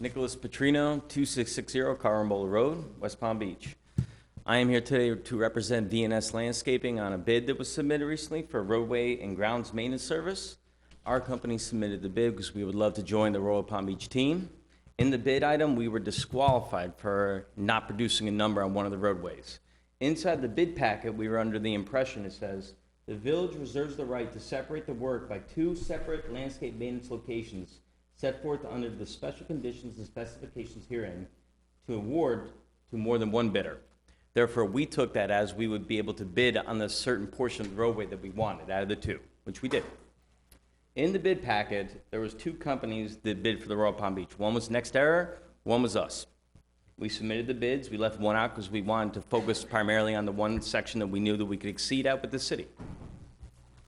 Nicholas Petrino, 2660 Carambola Road, West Palm Beach. I am here today to represent DNS Landscaping on a bid that was submitted recently for roadway and grounds maintenance service. Our company submitted the bid because we would love to join the Royal Palm Beach team. In the bid item, we were disqualified for not producing a number on one of the roadways. Inside the bid packet, we were under the impression it says, the village reserves the right to separate the work by 2 separate landscape maintenance locations set forth under the special conditions and specifications herein to award to more than one bidder. Therefore, we took that as we would be able to bid on the certain portion of the roadway that we wanted out of the 2, which we did. In the bid packet, there was 2 companies that bid for the Royal Palm Beach. One was NextEra, one was us. We submitted the bids. We left one out because we wanted to focus primarily on the one section that we knew that we could exceed out with the city.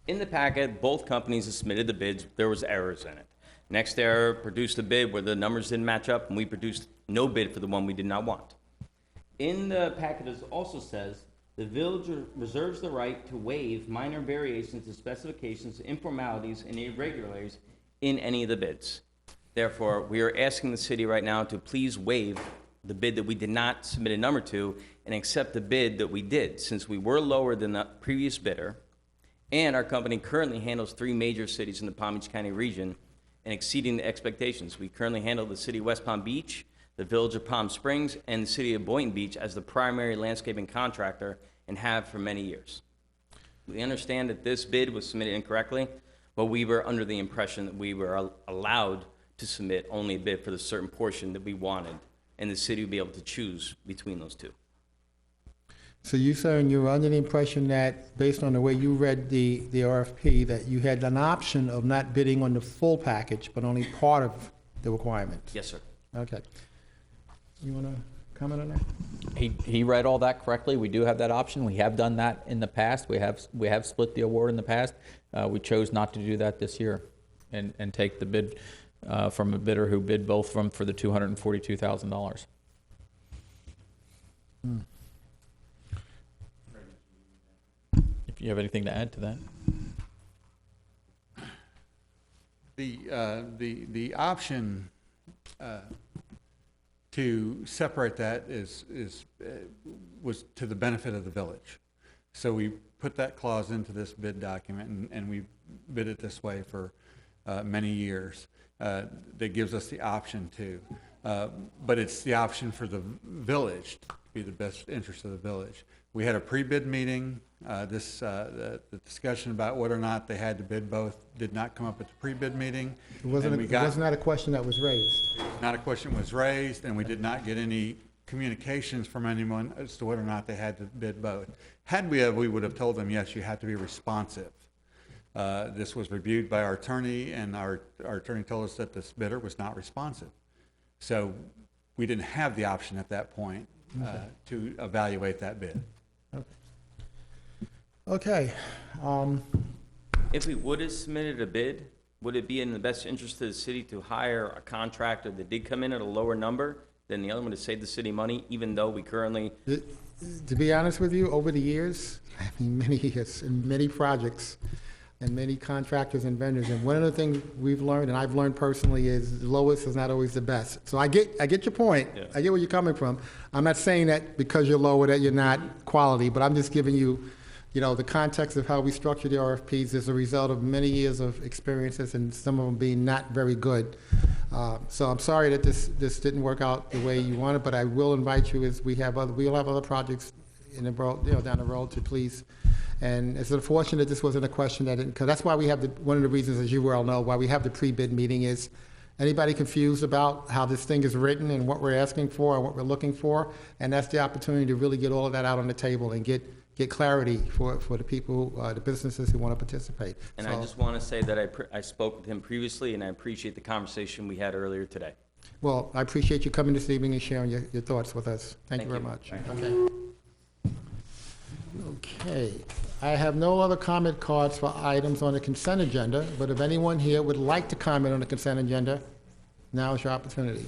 In the packet, both companies that submitted the bids, there was errors in it. NextEra produced a bid where the numbers didn't match up, and we produced no bid for the one we did not want. In the packet, it also says, the village reserves the right to waive minor variations to specifications, informalities, and irregularities in any of the bids. Therefore, we are asking the city right now to please waive the bid that we did not submit a number to and accept the bid that we did, since we were lower than the previous bidder, and our company currently handles 3 major cities in the Palm Beach County region and exceeding the expectations. We currently handle the city of West Palm Beach, the village of Palm Springs, and the city of Boynton Beach as the primary landscaping contractor and have for many years. We understand that this bid was submitted incorrectly, but we were under the impression that we were allowed to submit only a bid for the certain portion that we wanted, and the city would be able to choose between those 2. So you saying you were under the impression that, based on the way you read the RFP, that you had an option of not bidding on the full package, but only part of the requirements? Yes, sir. Okay. You want to comment on that? He read all that correctly. We do have that option. We have done that in the past. We have split the award in the past. We chose not to do that this year and take the bid from a bidder who bid both for the $242,000. If you have anything to add to that. The option to separate that was to the benefit of the village. So we put that clause into this bid document, and we bid it this way for many years. That gives us the option to, but it's the option for the village to be the best interest of the village. We had a pre-bid meeting. The discussion about whether or not they had to bid both did not come up at the pre-bid meeting. It wasn't not a question that was raised. Not a question was raised, and we did not get any communications from anyone as to whether or not they had to bid both. Had we would have told them, yes, you have to be responsive. This was reviewed by our attorney, and our attorney told us that this bidder was not responsive. So we didn't have the option at that point to evaluate that bid. Okay. If we would have submitted a bid, would it be in the best interest of the city to hire a contractor that did come in at a lower number than the other one to save the city money, even though we currently... To be honest with you, over the years, I mean many years, in many projects, and many contractors and vendors. And one of the things we've learned, and I've learned personally, is the lowest is not always the best. So I get your point. Yeah. I get where you're coming from. I'm not saying that because you're lower that you're not quality, but I'm just giving you, the context of how we structure the RFPs is a result of many years of experiences and some of them being not very good. So I'm sorry that this didn't work out the way you wanted, but I will invite you as we'll have other projects in the road, down the road to please. And it's unfortunate this wasn't a question that didn't, because that's why we have one of the reasons, as you well know, why we have the pre-bid meeting is anybody confused about how this thing is written and what we're asking for and what we're looking for, and that's the opportunity to really get all of that out on the table and get clarity for the people, the businesses who want to participate. And So- I just want to say that I spoke with him previously, and I appreciate the conversation we had earlier today. Well, I appreciate you coming this evening and sharing your thoughts with us. Thank you very much. Okay. Okay. I have no other comment cards for items on the consent agenda, but if anyone here would like to comment on the consent agenda, now is your opportunity.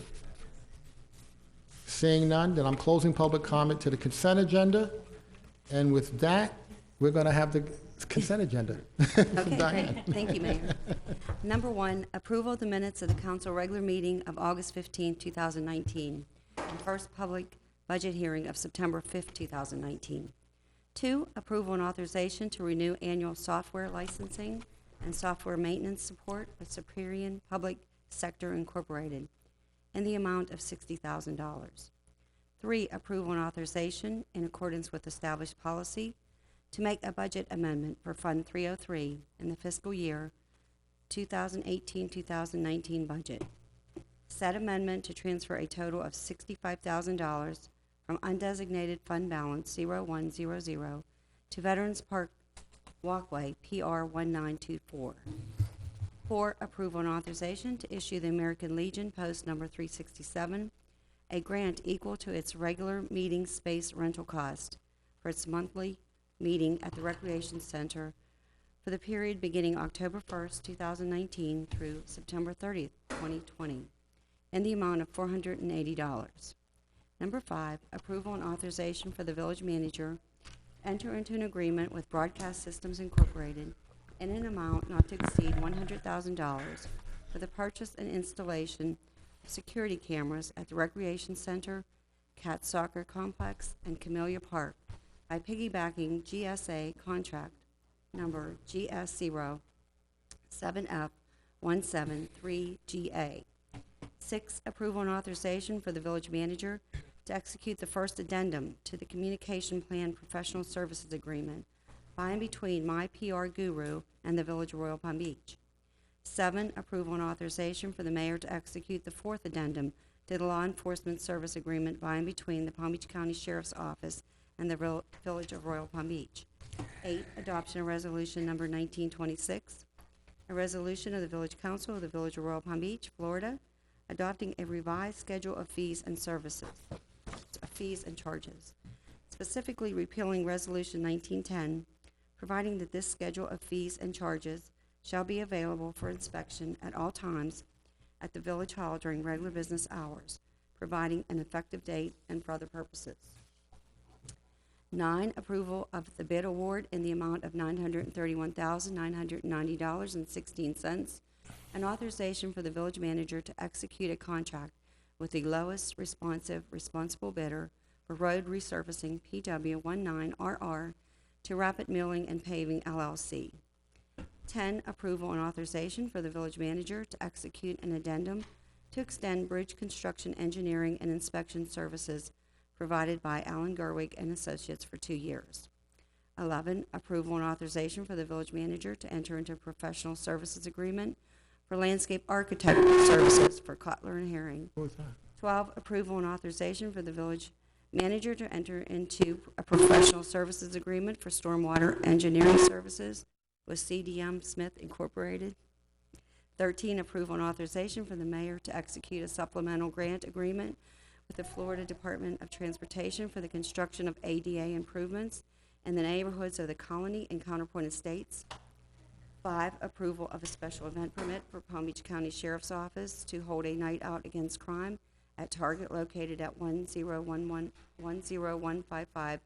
Seeing none, then I'm closing public comment to the consent agenda. And with that, we're going to have the consent agenda. Okay, Diane. great. Thank you, Mayor. Number one, approval of the minutes of the council regular meeting of August 15, 2019, and first public budget hearing of September 5, 2019. Two, approval and authorization to renew annual software licensing and software maintenance support with Superior Public Sector Incorporated in the amount of $60,000. Three, approval and authorization in accordance with established policy to make a budget amendment for Fund 303 in the fiscal year 2018-2019 budget. Said amendment to transfer a total of $65,000 from undesignated fund balance 0100 to Veterans Park Walkway PR 1924. Four, approval and authorization to issue the American Legion Post Number 367 a grant equal to its regular meeting space rental cost for its monthly meeting at the Recreation Center for the period beginning October 1st, 2019 through September 30th, 2020, in the amount of $480. Number five, approval and authorization for the village manager enter into an agreement with Broadcast Systems Incorporated in an amount not to exceed $100,000 for the purchase and installation security cameras at the Recreation Center, Cat Soccer Complex, and Camellia Park by piggybacking GSA contract number GS07F173GA. Six, approval and authorization for the village manager to execute the first addendum to the Communication Plan Professional Services Agreement by and between My PR Guru and the Village of Royal Palm Beach. Seven, approval and authorization for the mayor to execute the fourth addendum to the Law Enforcement Service Agreement by and between the Palm Beach County Sheriff's Office and the Village of Royal Palm Beach. Eight, adoption of resolution number 1926, a resolution of the Village Council of the Village of Royal Palm Beach, Florida, adopting a revised schedule of fees and charges, specifically repealing resolution 1910, providing that this schedule of fees and charges shall be available for inspection at all times at the Village Hall during regular business hours, providing an effective date and for other purposes. 9, approval of the bid award in the amount of $931,990.16, and authorization for the village manager to execute a contract with the lowest responsible bidder for road resurfacing PW19RR to Rapid Milling and Paving LLC. 10, approval and authorization for the village manager to execute an addendum to extend bridge construction engineering and inspection services provided by Alan Gerwig and Associates for 2 years. 11, approval and authorization for the village manager to enter into a professional services agreement for landscape architect services for Cutler and Herring. What was that? 12, approval and authorization for the village manager to enter into a professional services agreement for stormwater engineering services with CDM Smith Incorporated. 13, approval and authorization for the mayor to execute a supplemental grant agreement with the Florida Department of Transportation for the construction of ADA improvements in the neighborhoods of the Colony and Counterpoint Estates. 5, approval of a special event permit for Palm Beach County Sheriff's Office to hold a night out against crime at Target located at 10155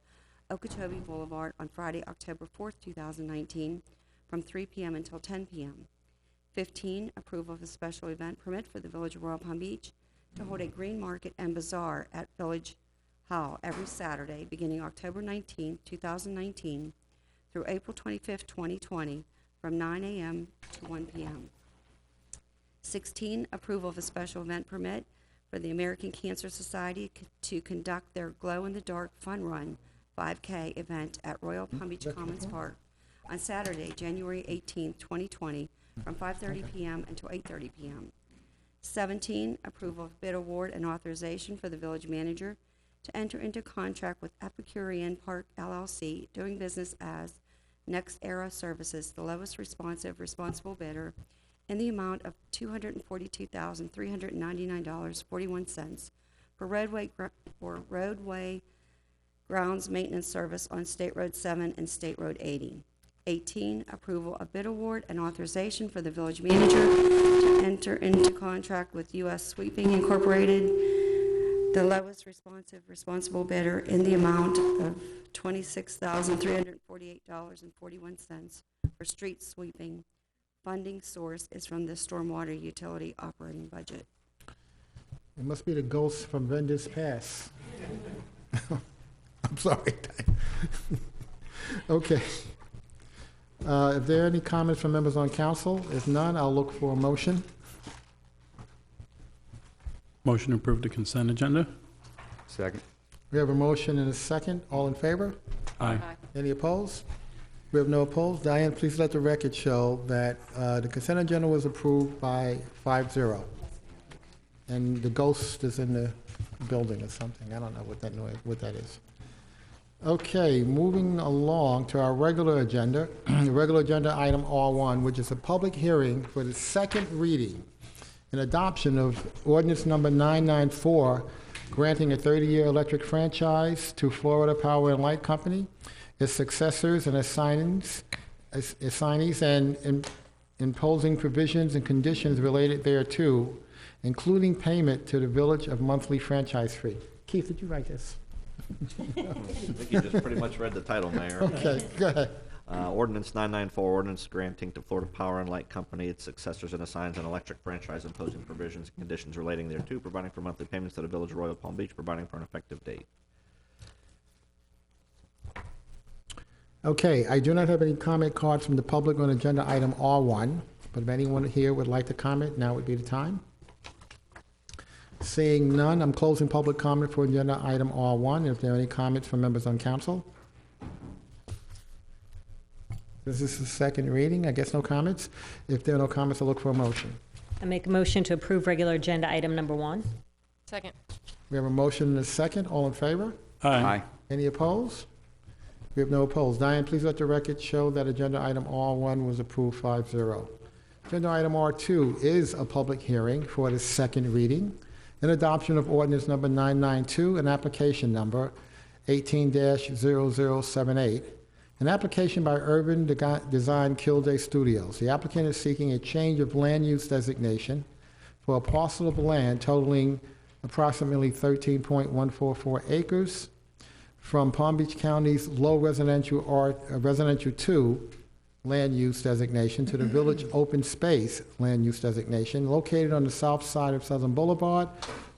Okeechobee Boulevard on Friday, October 4th, 2019, from 3 p.m. until 10 p.m. 15, approval of a special event permit for the Village of Royal Palm Beach to hold a green market and bazaar at Village Hall every Saturday, beginning October 19, 2019, through April 25, 2020, from 9 a.m. to 1 p.m. 16, approval of a special event permit for the American Cancer Society to conduct their glow-in-the-dark fun run 5K event at Royal Palm Beach Commons Park on Saturday, January 18, 2020, from 5:30 p.m. until 8:30 p.m. 17, approval of bid award and authorization for the village manager to enter into contract with Epicurean Park LLC, doing business as Next Era Services, the lowest responsible bidder, in the amount of $242,399.41 for roadway grounds maintenance service on State Road 7 and State Road 80. 18, approval of bid award and authorization for the village manager to enter into contract with U.S. Sweeping Incorporated, the lowest responsible bidder, in the amount of $26,348.41 for street sweeping. Funding source is from the stormwater utility operating budget. It must be the ghosts from Vendors Pass. I'm sorry. Okay. If there are any comments from members on council, if none, I'll look for a motion. Motion to approve the consent agenda? Second. We have a motion and a second. All in favor? Aye. Any opposed? We have no opposed. Diane, please let the record show that the consent agenda was approved by 5-0. And the ghost is in the building or something. I don't know what that is. Okay, moving along to our regular agenda, the regular agenda item R1, which is a public hearing for the second reading and adoption of ordinance number 994, granting a 30-year electric franchise to Florida Power and Light Company, its successors and assignees, and imposing provisions and conditions related thereto, including payment to the village of monthly franchise fee. Keith, did you write this? I think you just pretty much read the title, Mayor. Okay, go ahead. Ordinance 994, ordinance granting to Florida Power and Light Company, its successors and assigns an electric franchise, imposing provisions and conditions relating thereto, providing for monthly payments to the Village of Royal Palm Beach, providing for an effective date. Okay, I do not have any comment cards from the public on agenda item R1, but if anyone here would like to comment, now would be the time. Seeing none, I'm closing public comment for agenda item R1. If there are any comments from members on council? This is the second reading. I guess no comments. If there are no comments, I'll look for a motion. I make a motion to approve regular agenda item number 1. Second. We have a motion and a second. All in favor? Aye. Any opposed? We have no opposed. Diane, please let the record show that agenda item R1 was approved 5-0. Agenda item R2 is a public hearing for the second reading and adoption of ordinance number 992 and application number 18-0078, an application by Urban Design Killday Studios. The applicant is seeking a change of land use designation for a parcel of land totaling approximately 13.144 acres from Palm Beach County's low residential 2 land use designation to the Village Open Space land use designation located on the south side of Southern Boulevard,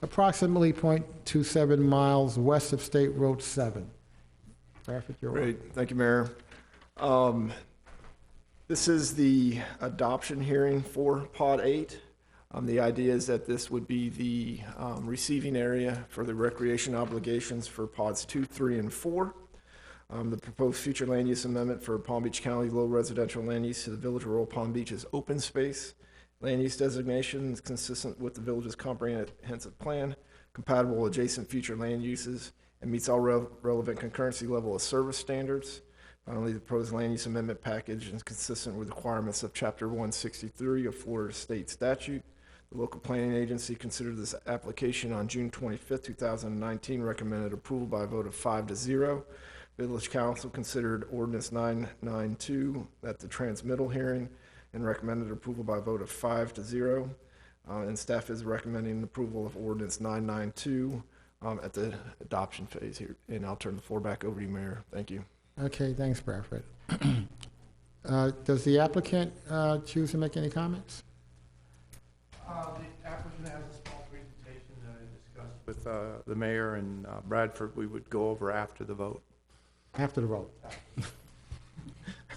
approximately 0.27 miles west of State Road 7. Bradford, you're on. Great, thank you, Mayor. This is the adoption hearing for Pod 8. The idea is that this would be the receiving area for the recreation obligations for Pods 2, 3, and 4. The proposed future land use amendment for Palm Beach County low residential land use to the Village of Royal Palm Beach is open space. Land use designation is consistent with the village's comprehensive plan, compatible with adjacent future land uses, and meets all relevant concurrency level of service standards. Finally, the proposed land use amendment package is consistent with requirements of Chapter 163 of Florida State Statute. The local planning agency considered this application on June 25th, 2019, recommended approval by a vote of 5-0. Village Council considered Ordinance 992 at the transmittal hearing and recommended approval by a vote of 5-0. And staff is recommending approval of Ordinance 992 at the adoption phase here. And I'll turn the floor back over to you, Mayor. Thank you. Okay, thanks, Bradford. Does the applicant choose to make any comments? The applicant has a small presentation that I discussed with the mayor and Bradford. We would go over after the vote. After the vote?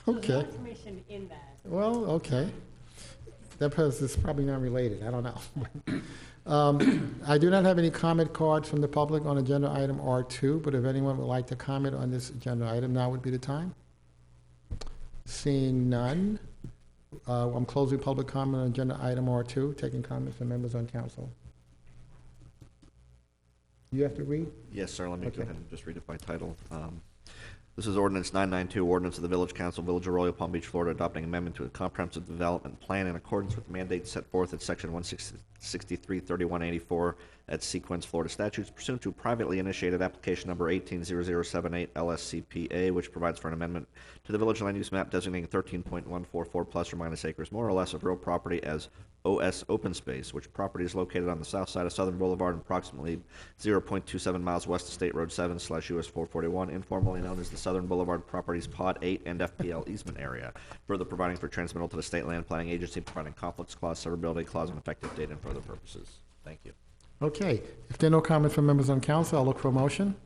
Okay. Information in that. Well, okay. That person is probably not related, I don't know. I do not have any comment cards from the public on agenda item R2, but if anyone would like to comment on this agenda item, now would be the time. Seeing none, I'm closing public comment on agenda item R2, taking comments from members on council. You have to read? Yes, sir. Let me Okay. go ahead and just read it by title. This is ordinance 992, ordinance of the Village Council, Village of Royal Palm Beach, Florida, adopting amendment to a comprehensive development plan in accordance with the mandates set forth at section 163-3184 at Sequence, Florida statutes pursuant to privately initiated application number 180078 LSCPA, which provides for an amendment to the village land use map designating 13.144 plus or minus acres more or less of real property as OS open space, which property is located on the south side of Southern Boulevard, approximately 0.27 miles west of State Road 7/US 441, informally known as the Southern Boulevard Properties Pod 8 and FPL easement area. Further providing for transmittal to the State Land Planning Agency, providing conflicts clause, severability clause, and effective date and further purposes. Thank you. Okay, if there are no comments from members on council, I'll look for a motion.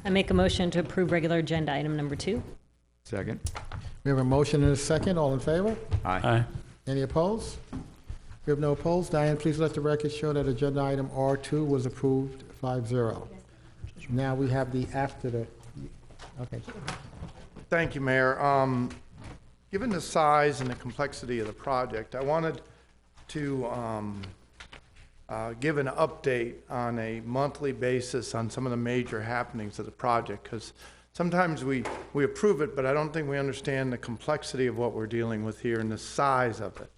I make a motion to approve regular agenda item number 2. Second. We have a motion and a second, all in favor? Aye. Any opposed? We have no opposed. Diane, please let the record show that agenda item R2 was approved 5-0. Now we have the after the, okay. Thank you, Mayor. Given the size and the complexity of the project, I wanted to give an update on a monthly basis on some of the major happenings of the project, because sometimes we approve it, but I don't think we understand the complexity of what we're dealing with here and the size of it.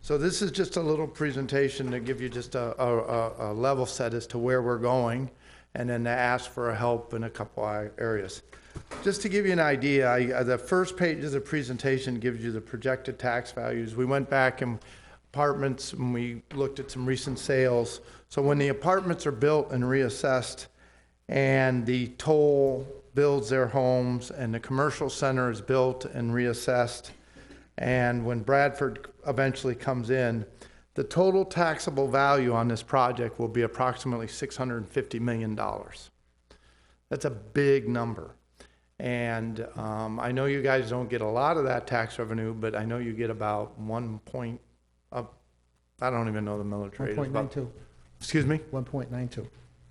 So this is just a little presentation to give you just a level set as to where we're going, and then to ask for help in a couple areas. Just to give you an idea, the first page of the presentation gives you the projected tax values. We went back in apartments and we looked at some recent sales. So when the apartments are built and reassessed, and the toll builds their homes, and the commercial center is built and reassessed, and when Bradford eventually comes in, the total taxable value on this project will be approximately $650 million. That's a big number. And I know you guys don't get a lot of that tax revenue, but I know you get about I don't even know the military. 1.92. Excuse me? 1.92.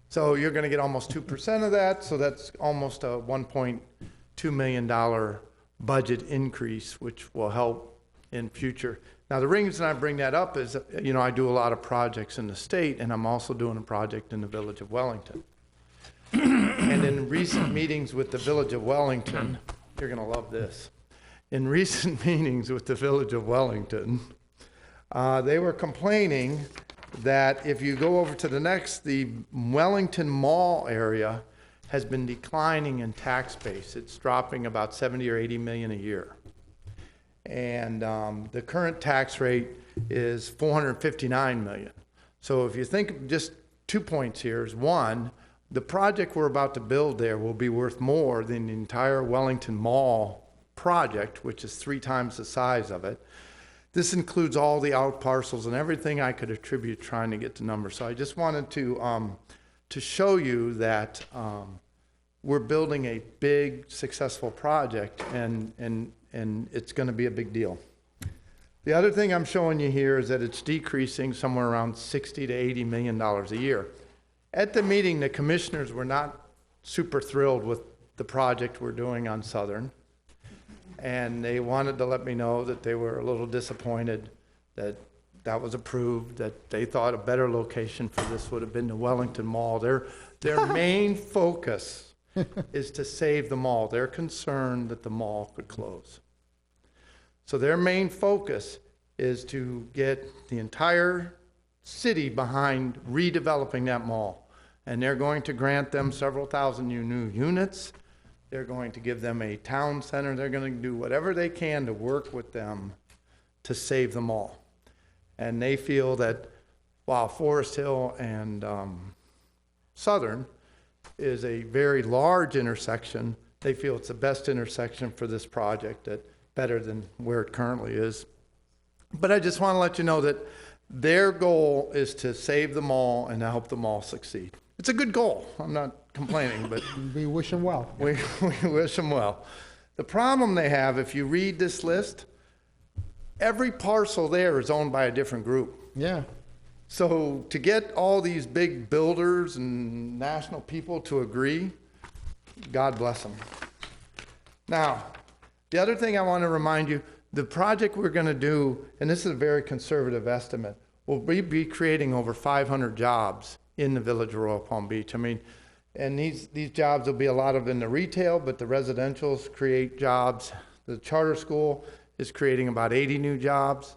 So you're going to get almost 2% of that, so that's almost a $1.2 million budget increase, which will help in future. Now, the reason I bring that up is, you know, I do a lot of projects in the state, and I'm also doing a project in the Village of Wellington. And in recent meetings with the Village of Wellington, you're going to love this. In recent meetings with the Village of Wellington, they were complaining that if you go over to the next, the Wellington Mall area has been declining in tax base. It's dropping about 70 or 80 million a year. And the current tax rate is 459 million. So if you think, just 2 points here is, one, the project we're about to build there will be worth more than the entire Wellington Mall project, which is 3 times the size of it. This includes all the out parcels and everything I could attribute trying to get the number. So I just wanted to show you that we're building a big, successful project, and it's going to be a big deal. The other thing I'm showing you here is that it's decreasing somewhere around 60 to 80 million dollars a year. At the meeting, the commissioners were not super thrilled with the project we're doing on Southern. And they wanted to let me know that they were a little disappointed that that was approved, that they thought a better location for this would have been the Wellington Mall. Their main focus is to save the mall. They're concerned that the mall could close. So their main focus is to get the entire city behind redeveloping that mall. And they're going to grant them several thousand new units. They're going to give them a town center. They're going to do whatever they can to work with them to save them all. And they feel that while Forest Hill and Southern is a very large intersection, they feel it's the best intersection for this project, that better than where it currently is. But I just want to let you know that their goal is to save the mall and to help the mall succeed. It's a good goal. I'm not complaining, but We wish them well. we wish them well. The problem they have, if you read this list, every parcel there is owned by a different group. Yeah. So to get all these big builders and national people to agree, God bless them. Now, the other thing I want to remind you, the project we're going to do, and this is a very conservative estimate, will be creating over 500 jobs in the village of Royal Palm Beach. I mean, and these jobs will be a lot of in the retail, but the residentials create jobs. The charter school is creating about 80 new jobs.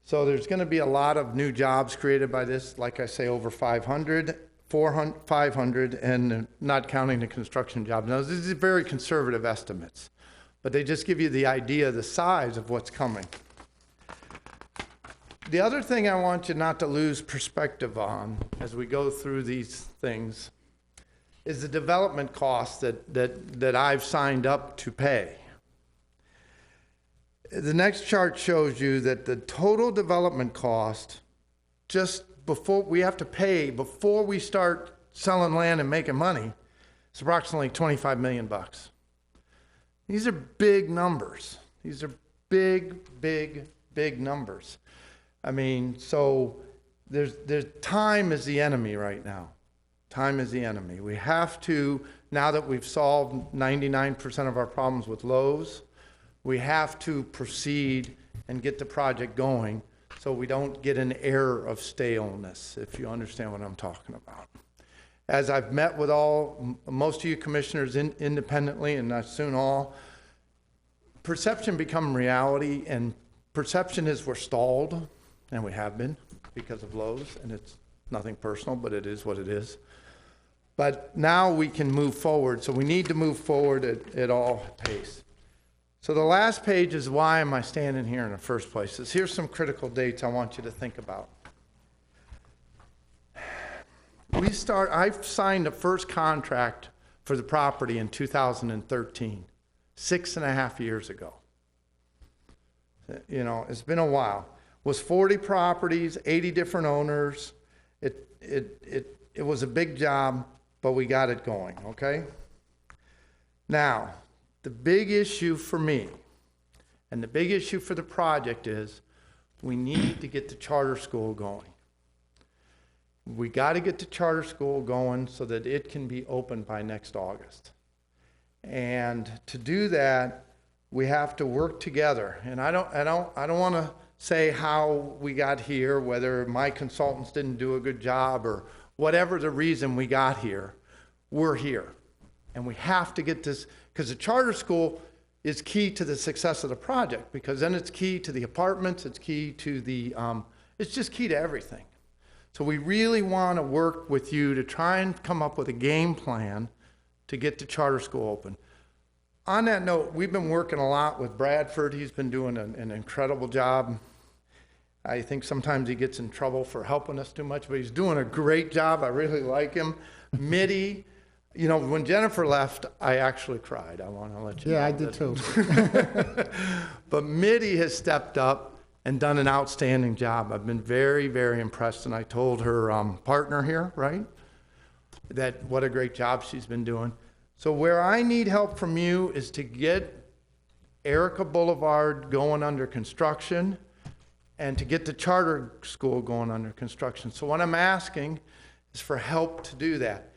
So there's going to be a lot of new jobs created by this, like I say, over 500, and not counting the construction jobs. Now, these are very conservative estimates, but they just give you the idea of the size of what's coming. The other thing I want you not to lose perspective on as we go through these things is the development costs that I've signed up to pay. The next chart shows you that the total development cost, just before we have to pay, before we start selling land and making money, is approximately $25 million. These are big numbers. These are big, big, big numbers. I mean, so there's time is the enemy right now. Time is the enemy. We have to, now that we've solved 99% of our problems with Lowe's, we have to proceed and get the project going so we don't get an error of staleness, if you understand what I'm talking about. As I've met with most of you commissioners independently, and not soon all, perception become reality, and perception is we're stalled, and we have been because of Lowe's, and it's nothing personal, but it is what it is. But now we can move forward, so we need to move forward at all pace. So the last page is why am I standing here in the first place. Here's some critical dates I want you to think about. I've signed the first contract for the property in 2013, 6.5 years ago. You know, it's been a while. It was 40 properties, 80 different owners. It was a big job, but we got it going, okay? Now, the big issue for me and the big issue for the project is we need to get the charter school going. We got to get the charter school going so that it can be open by next August. And to do that, we have to work together. And I don't want to say how we got here, whether my consultants didn't do a good job or whatever the reason we got here. We're here. And we have to get this, because the charter school is key to the success of the project, because then it's key to the apartments, it's key to the, it's just key to everything. So we really want to work with you to try and come up with a game plan to get the charter school open. On that note, we've been working a lot with Bradford. He's been doing an incredible job. I think sometimes he gets in trouble for helping us too much, but he's doing a great job. I really like him. Mitty, you know, when Jennifer left, I actually cried. I want to let you know. Yeah, I did too. But Mitty has stepped up and done an outstanding job. I've been very, very impressed, and I told her partner here, right, that what a great job she's been doing. So where I need help from you is to get Erica Boulevard going under construction and to get the charter school going under construction. So what I'm asking is for help to do that.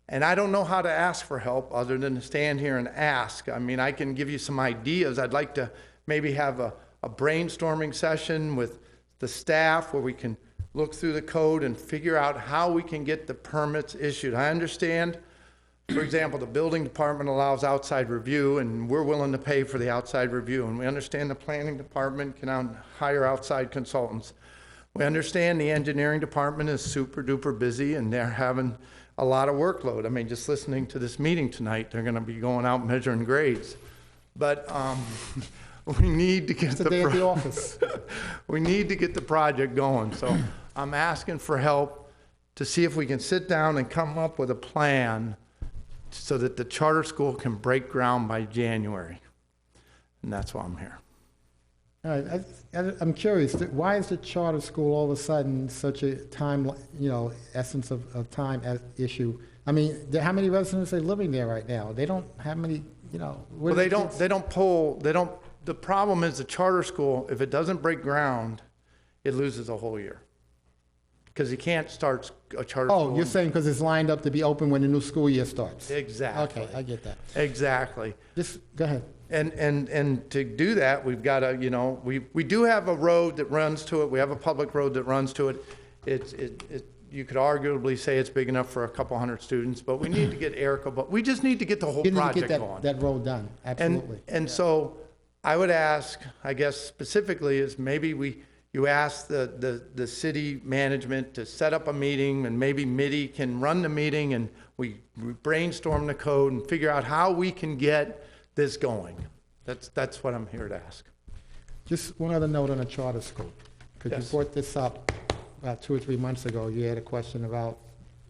And I don't know how to ask for help other than to stand here and ask. I mean, I can give you some ideas. I'd like to maybe have a brainstorming session with the staff where we can look through the code and figure out how we can get the permits issued. I understand, for example, the building department allows outside review, and we're willing to pay for the outside review. And we understand the planning department can hire outside consultants. We understand the engineering department is super duper busy and they're having a lot of workload. I mean, just listening to this meeting tonight, they're going to be going out measuring grades. But we need to get It's a day at the office. we need to get the project going. So I'm asking for help to see if we can sit down and come up with a plan so that the charter school can break ground by January. and that's why I'm here. All right, I'm curious, why is the charter school all of a sudden such a time, essence of time issue? I mean, how many residents are living there right now? They don't have many, Well, they don't the problem is the charter school, if it doesn't break ground, it loses a whole year. Because you can't start a charter school. Oh, you're saying because it's lined up to be open when the new school year starts? Exactly. Okay, I get that. Exactly. Just, go ahead. And to do that, we've got to, we do have a road that runs to it. We have a public road that runs to it. You could arguably say it's big enough for a couple hundred students, but we need to get Erica, but we just need to get the whole You need to project get going. that road done, absolutely. And so I would ask, I guess specifically, is maybe you ask the city management to set up a meeting, and maybe MIDI can run the meeting, and we brainstorm the code and figure out how we can get this going. That's what I'm here to ask. Just one other note on the charter school, because Yes. you brought this up about 2 or 3 months ago. You had a question about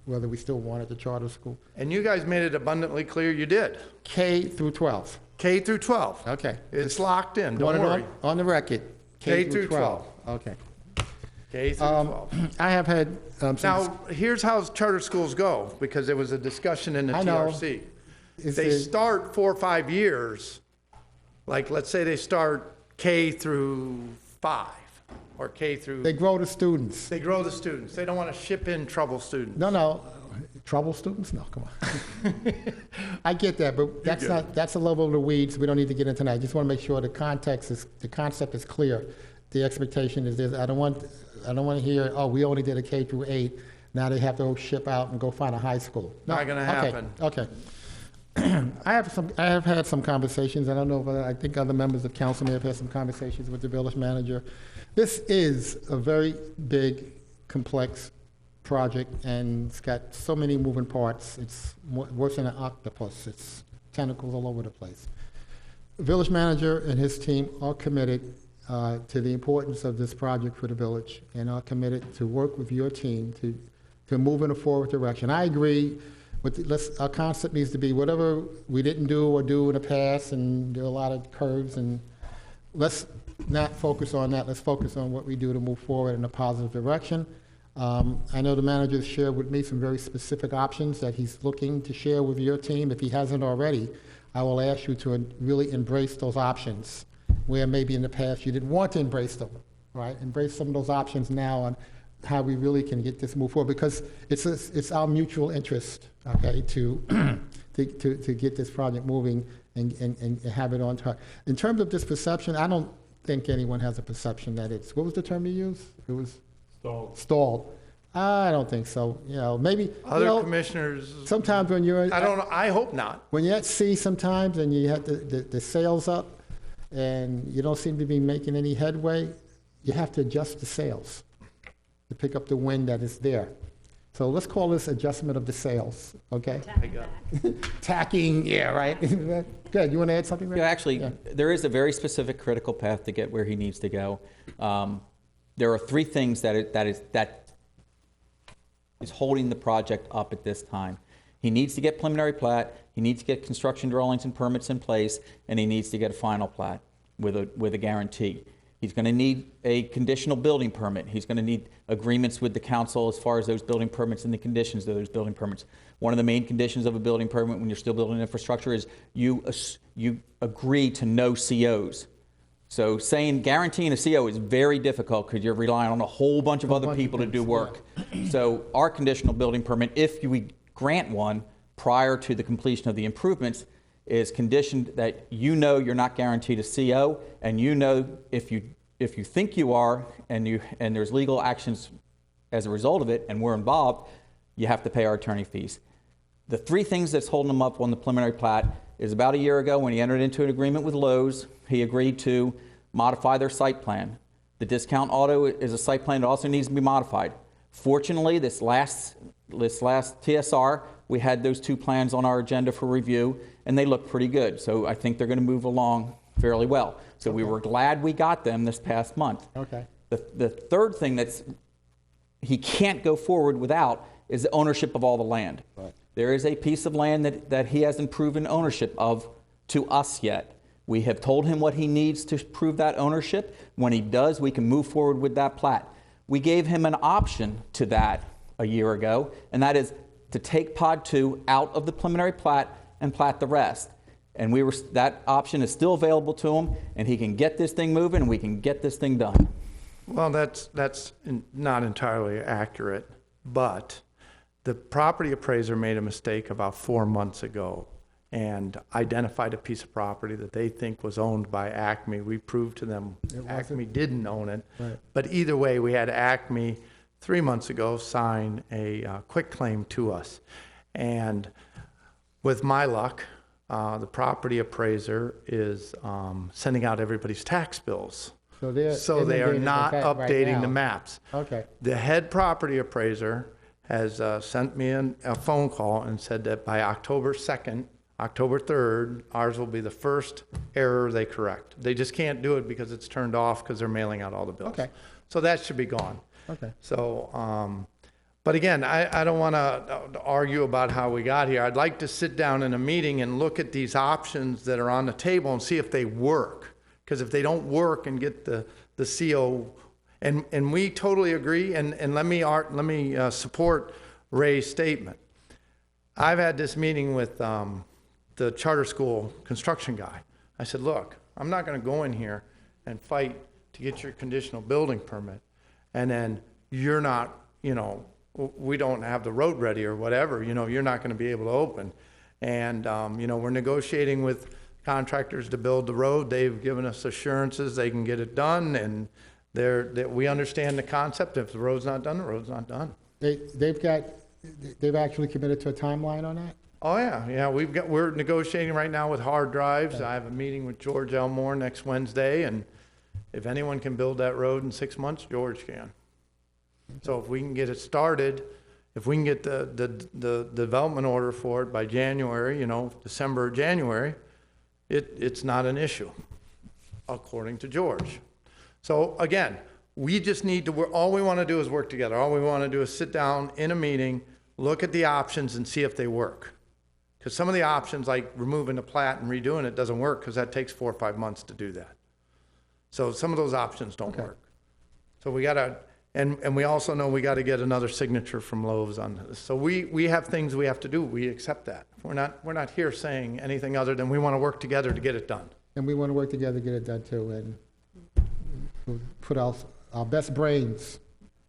whether we still wanted the charter school. And you guys made it abundantly clear you did. K through 12. K through 12. Okay. It's locked in, don't Want it worry. on the record. K through 12. Okay. K through 12. I have had some. Now, here's how charter schools go, because there was a discussion in the I know. TRC. Is They there- start 4 or 5 years, like let's say they start K through 5 or K through. They grow the students. They grow the students. They don't want to ship in trouble students. No. Trouble students? No, come on. I get that, but that's a level of the weeds we don't need to get into tonight. I just want to make sure the context the concept is clear. The expectation is this. I don't want to hear, oh, we only did a K through 8. Now they have to ship out and go find a high school. No, Not gonna happen. Okay. I have had some conversations. I don't know, but I think other members of council may have had some conversations with the village manager. This is a very big, complex project, and it's got so many moving parts. It's worse than an octopus. It's tentacles all over the place. The village manager and his team are committed to the importance of this project for the village, and are committed to work with your team to move in a forward direction. I agree. Our concept needs to be whatever we didn't do or do in the past, and there are a lot of curves, and let's not focus on that. Let's focus on what we do to move forward in a positive direction. I know the manager shared with me some very specific options that he's looking to share with your team. If he hasn't already, I will ask you to really embrace those options, where maybe in the past you didn't want to embrace them, right? Embrace some of those options now on how we really can get this move forward, because it's our mutual interest, okay, to get this project moving and have it on track. In terms of this perception, I don't think anyone has a perception that it's, what was the term you used? It was stalled. I don't think so. Maybe Other commissioners. sometimes when you're I don't know. I hope not. when you're at sea sometimes and you have the sails up and you don't seem to be making any headway, you have to adjust the sails to pick up the wind that is there. So let's call this adjustment of the sails, okay? Tacking, yeah, right. Good. You want to add something? Rick? Yeah, actually, there is a very specific critical path to get where he needs to go. There are 3 things that is holding the project up at this time. He needs to get preliminary plat, he needs to get construction drawings and permits in place, and he needs to get a final plat with a guarantee. He's going to need a conditional building permit. He's going to need agreements with the council as far as those building permits and the conditions of those building permits. One of the main conditions of a building permit when you're still building infrastructure is you agree to no COs. So guaranteeing a CO is very difficult because you're relying on a whole bunch of other people to do work. So our conditional building permit, if we grant one prior to the completion of the improvements, is conditioned that you're not guaranteed a CO, and if you think you are, and there's legal actions as a result of it, and we're involved, you have to pay our attorney fees. The 3 things that's holding them up on the preliminary plat is about a year ago when he entered into an agreement with Lowe's, he agreed to modify their site plan. The discount auto is a site plan that also needs to be modified. Fortunately, this last TSR, we had those 2 plans on our agenda for review, and they look pretty good. So I think they're going to move along fairly well. So we were glad we got them this past month. Okay. The third thing he can't go forward without is the ownership of all the land. Right. There is a piece of land that he hasn't proven ownership of to us yet. We have told him what he needs to prove that ownership. When he does, we can move forward with that plat. We gave him an option to that a year ago, and that is to take Pod 2 out of the preliminary plat and plat the rest. And that option is still available to him, and he can get this thing moving, and we can get this thing done. Well, that's not entirely accurate, but the property appraiser made a mistake about 4 months ago and identified a piece of property that they think was owned by Acme. We proved to them Acme didn't own it. Right. But either way, we had Acme 3 months ago sign a quitclaim to us. And with my luck, the property appraiser is sending out everybody's tax bills. So they are not updating right the now. maps. Okay. The head property appraiser has sent me a phone call and said that by October 2nd, October 3rd, ours will be the first error they correct. They just can't do it because it's turned off because they're mailing out all the bills. Okay. So that should be gone. Okay. So, but again, I don't want to argue about how we got here. I'd like to sit down in a meeting and look at these options that are on the table and see if they work. Because if they don't work and get the CO, and we totally agree, and let me support Ray's statement. I've had this meeting with the charter school construction guy. I said, look, I'm not going to go in here and fight to get your conditional building permit, and then you're not, we don't have the road ready or whatever, you're not going to be able to open. And, we're negotiating with contractors to build the road. They've given us assurances they can get it done, and we understand the concept. If the road's not done, the road's not done. They've actually committed to a timeline on that? Oh, yeah. We're negotiating right now with hard drives. I have a meeting with George Elmore next Wednesday, and if anyone can build that road in 6 months, George can. So if we can get it started, if we can get the development order for it by January, December or January, it's not an issue, according to George. So again, we just need to work. All we want to do is work together. All we want to do is sit down in a meeting, look at the options and see if they work. Because some of the options, like removing the plat and redoing it, doesn't work because that takes 4 or 5 months to do that. So some of those options don't work. So we got to, and we also know we got to get another signature from Lowe's on this. So we have things we have to do. We accept that. We're not here saying anything other than we want to work together to get it done. And we want to work together to get it done too, and we'll put our best brains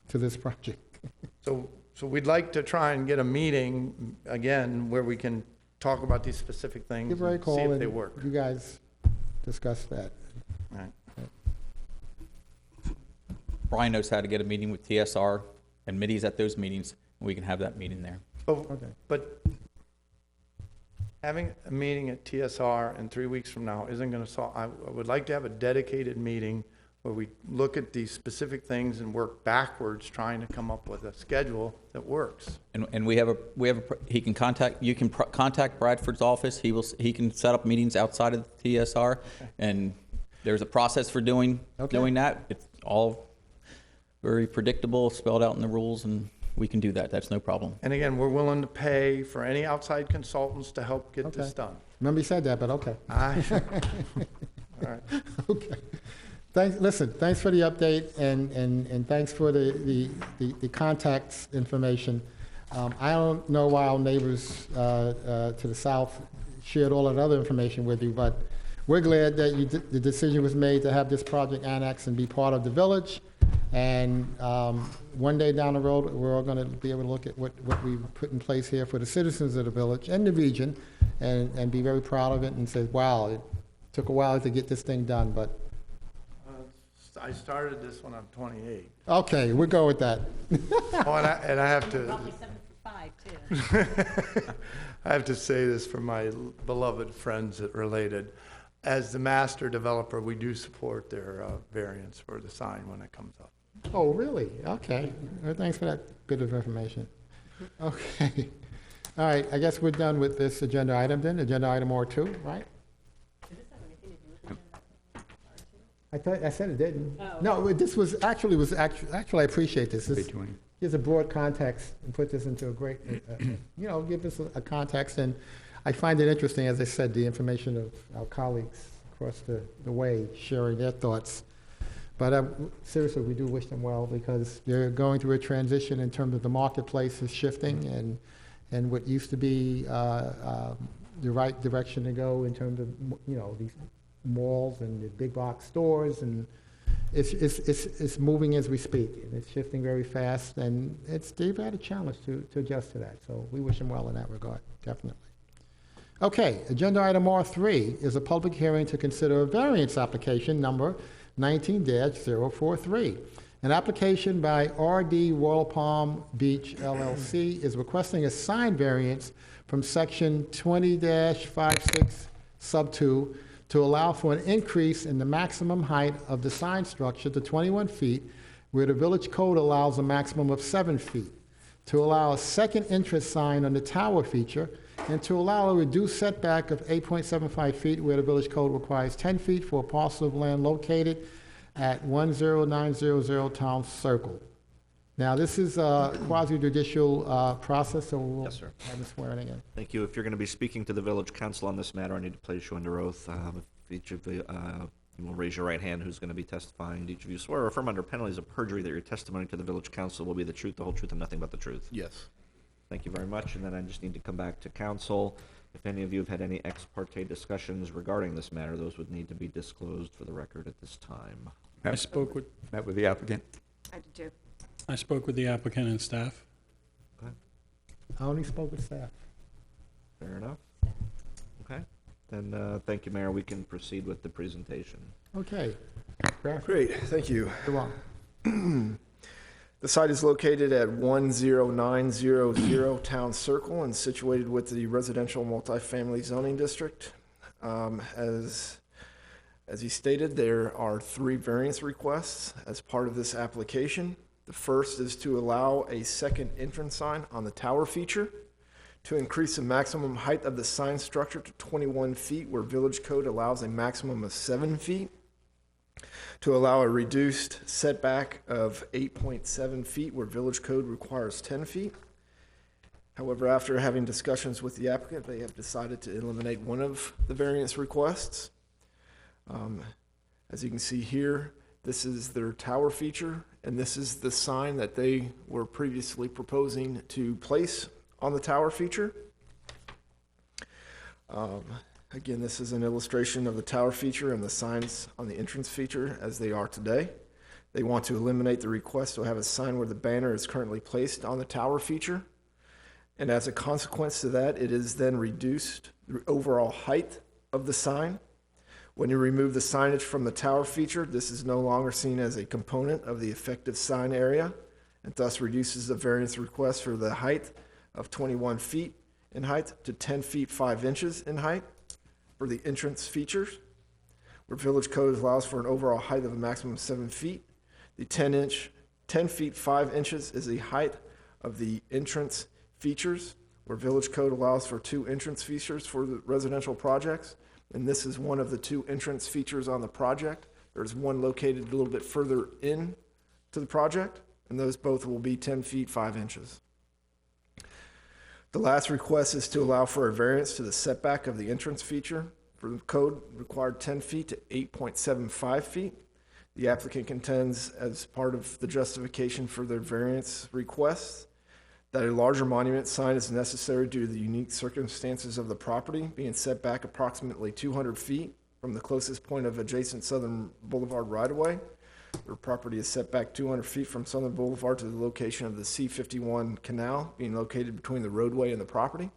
to this project. So we'd like to try and get a meeting again where we can talk about these specific things Give Ray a and call see if and they work. you guys discuss that. Right. Brian knows how to get a meeting with TSR, and Mitty's at those meetings, and we can have that meeting there. But having a meeting at TSR in 3 weeks from now isn't going to solve. I would like to have a dedicated meeting where we look at these specific things and work backwards, trying to come up with a schedule that works. And you can contact Bradford's office. He can set up meetings outside of the TSR, and there's a process for doing that. It's all very predictable, spelled out in the rules, and we can do that. That's no problem. And again, we're willing to pay for any outside consultants to help get this done. Remember you said that, but okay. All right. Okay. Thanks for the update, and thanks for the contacts information. I don't know why our neighbors to the south shared all that other information with you, but we're glad that the decision was made to have this project annexed and be part of the village. And one day down the road, we're all going to be able to look at what we put in place here for the citizens of the village and the region, and be very proud of it and say, wow, it took a while to get this thing done, but I started this when I'm 28. okay, we'll go with that. Oh, and I have to. Probably 7 for 5 too. I have to say this for my beloved friends at Related. As the master developer, we do support their variance for the sign when it comes up. Oh, really? Okay. Well, thanks for that bit of information. Okay. All right, I guess we're done with this agenda item then, agenda item R2, right? I said it didn't. Oh. No, this was actually, I appreciate this. This gives a broad context and put this into a great, give us a context. And I find it interesting, as I said, the information of our colleagues across the way, sharing their thoughts. But seriously, we do wish them well, because they're going through a transition in terms of the marketplace is shifting, and what used to be the right direction to go in terms of, these malls and the big box stores, and it's moving as we speak, and it's shifting very fast, and they've had a challenge to adjust to that. So we wish them well in that regard, definitely. Okay, agenda item R3 is a public hearing to consider a variance application number 19-043. An application by RD Royal Palm Beach LLC is requesting a sign variance from section 20-56 sub 2 to allow for an increase in the maximum height of the sign structure to 21 feet, where the village code allows a maximum of 7 feet, to allow a second entrance sign on the tower feature, and to allow a reduced setback of 8.75 feet, where the village code requires 10 feet for a parcel of land located at 10900 Town Circle. Now, this is a quasi-judicial process, so we'll Yes, sir. have the swearing again. Thank you. If you're going to be speaking to the village council on this matter, I need to place you under oath. If each of you will raise your right hand, who's going to be testifying. Do each of you swear or affirm under penalties of perjury that your testimony to the village council will be the truth, the whole truth, and nothing but the truth? Yes. Thank you very much. And then I just need to come back to council. If any of you have had any ex parte discussions regarding this matter, those would need to be disclosed for the record at this time. I spoke with Met with the applicant. I did too. I spoke with the applicant and staff. I only spoke with staff. Fair enough. Okay. Then, thank you, Mayor. We can proceed with the presentation. Okay. Graf? Great, thank you. You're welcome. The site is located at 10900 Town Circle and situated with the residential multifamily zoning district. As he stated, there are 3 variance requests as part of this application. The first is to allow a second entrance sign on the tower feature, to increase the maximum height of the sign structure to 21 feet, where village code allows a maximum of 7 feet, to allow a reduced setback of 8.7 feet, where village code requires 10 feet. However, after having discussions with the applicant, they have decided to eliminate one of the variance requests. As you can see here, this is their tower feature, and this is the sign that they were previously proposing to place on the tower feature. Again, this is an illustration of the tower feature and the signs on the entrance feature as they are today. They want to eliminate the request to have a sign where the banner is currently placed on the tower feature. And as a consequence to that, it is then reduced the overall height of the sign. When you remove the signage from the tower feature, this is no longer seen as a component of the effective sign area, and thus reduces the variance request for the height of 21 feet in height to 10 feet 5 inches in height for the entrance features, where village code allows for an overall height of a maximum of 7 feet. The 10 feet 5 inches is the height of the entrance features, where village code allows for 2 entrance features for the residential projects. And this is one of the 2 entrance features on the project. There's one located a little bit further in to the project, and those both will be 10 feet 5 inches. The last request is to allow for a variance to the setback of the entrance feature. For the code required 10 feet to 8.75 feet. The applicant contends, as part of the justification for their variance requests, that a larger monument sign is necessary due to the unique circumstances of the property, being set back approximately 200 feet from the closest point of adjacent Southern Boulevard right-of-way. Their property is set back 200 feet from Southern Boulevard to the location of the C-51 canal, being located between the roadway and the property.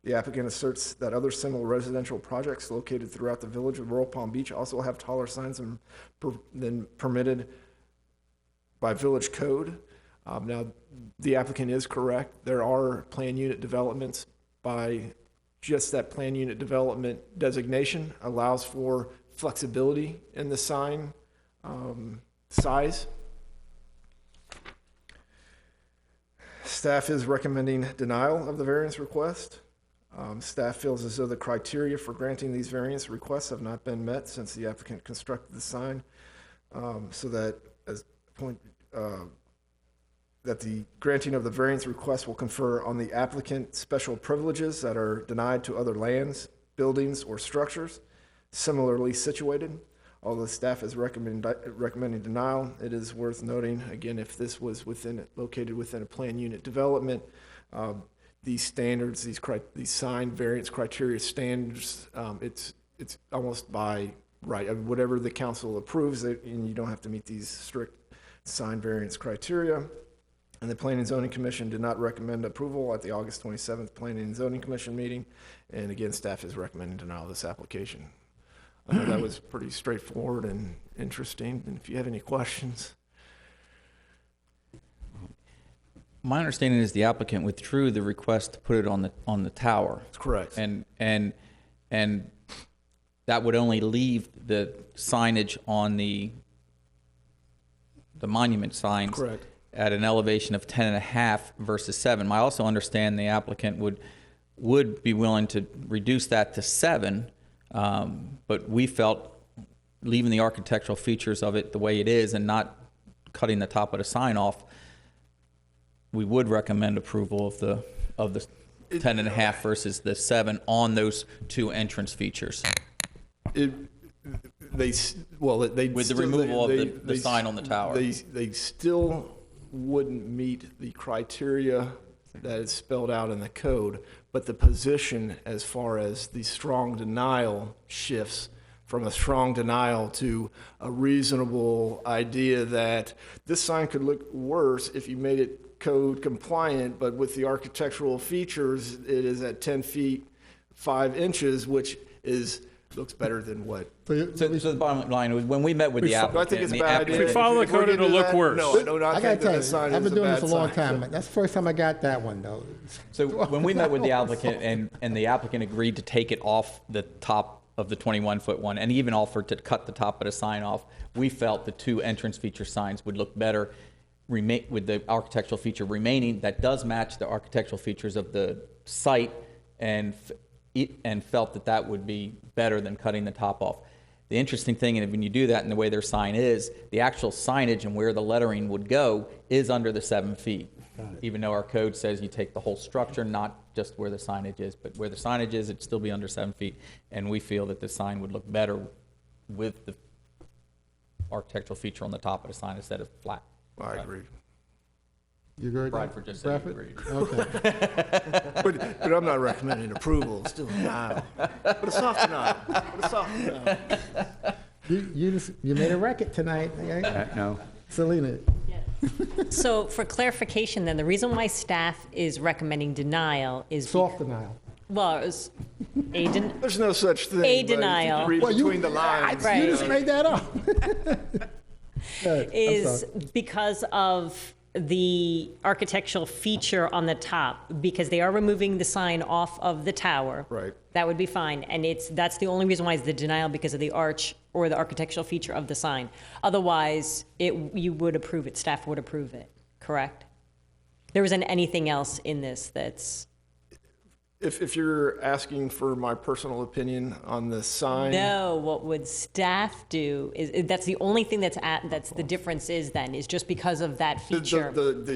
The applicant asserts that other similar residential projects located throughout the village of Royal Palm Beach also have taller signs than permitted by village code. Now, the applicant is correct. There are plan unit developments. By just that plan unit development designation allows for flexibility in the sign size. Staff is recommending denial of the variance request. Staff feels as though the criteria for granting these variance requests have not been met since the applicant constructed the sign, so that that the granting of the variance request will confer on the applicant special privileges that are denied to other lands, buildings, or structures. similarly situated. Although staff is recommending denial, it is worth noting, again, if this was located within a planned unit development, these standards, these sign variance criteria standards, it's almost by right. I mean, whatever the council approves, and you don't have to meet these strict sign variance criteria. And the Planning and Zoning Commission did not recommend approval at the August 27th Planning and Zoning Commission meeting. And again, staff is recommending denial of this application. I know that was pretty straightforward and interesting. And if you have any questions. My understanding is the applicant withdrew the request to put it on the tower. That's correct. And that would only leave the signage on the monument signs. Correct. At an elevation of 10.5 versus 7. I also understand the applicant would be willing to reduce that to 7, but we felt leaving the architectural features of it the way it is and not cutting the top of the sign off, we would recommend approval of the 10.5 versus the 7 on those two entrance features. With the removal of the sign on the tower. They still wouldn't meet the criteria that is spelled out in the code, but the position as far as the strong denial shifts from a strong denial to a reasonable idea that this sign could look worse if you made it code compliant, but with the architectural features, it is at 10 feet 5 inches, which looks better than what. So the bottom line was, when we met with the applicant, I think it's a bad idea. If we follow the code, it'll look worse. No, I do not I think gotta that tell sign you, I've is been a doing bad this a long sign. time. That's the first time I got that one, though. So when we met with the applicant and the applicant agreed to take it off the top of the 21-foot one and even offered to cut the top of the sign off, we felt the two entrance feature signs would look better with the architectural feature remaining. That does match the architectural features of the site, and felt that would be better than cutting the top off. The interesting thing, and when you do that and the way their sign is, the actual signage and where the lettering would go is under the 7 feet. Even though our code says you take the whole structure, not just where the signage is, but where the signage is, it'd still be under 7 feet. And we feel that the sign would look better with the architectural feature on the top of the sign instead of flat. I agree. You agree? Bradford just said he Bradford? agreed. Okay. But I'm not recommending approval, still denial. But a soft denial. You made a record tonight. No. Selena. So for clarification then, the reason why staff is recommending denial is. Soft denial. Well, it was There's no such thing. A but denial. Read between the lines. Right. You just made that up. Good. I'm is sorry. because of the architectural feature on the top, because they are removing the sign off of the tower. Right. That would be fine, and that's the only reason why it's the denial, because of the arch or the architectural feature of the sign. Otherwise, you would approve it, staff would approve it, correct? There isn't anything else in this that's. If you're asking for my personal opinion on the sign. No, what would staff do is, that's the only thing that's the difference is just because of that feature.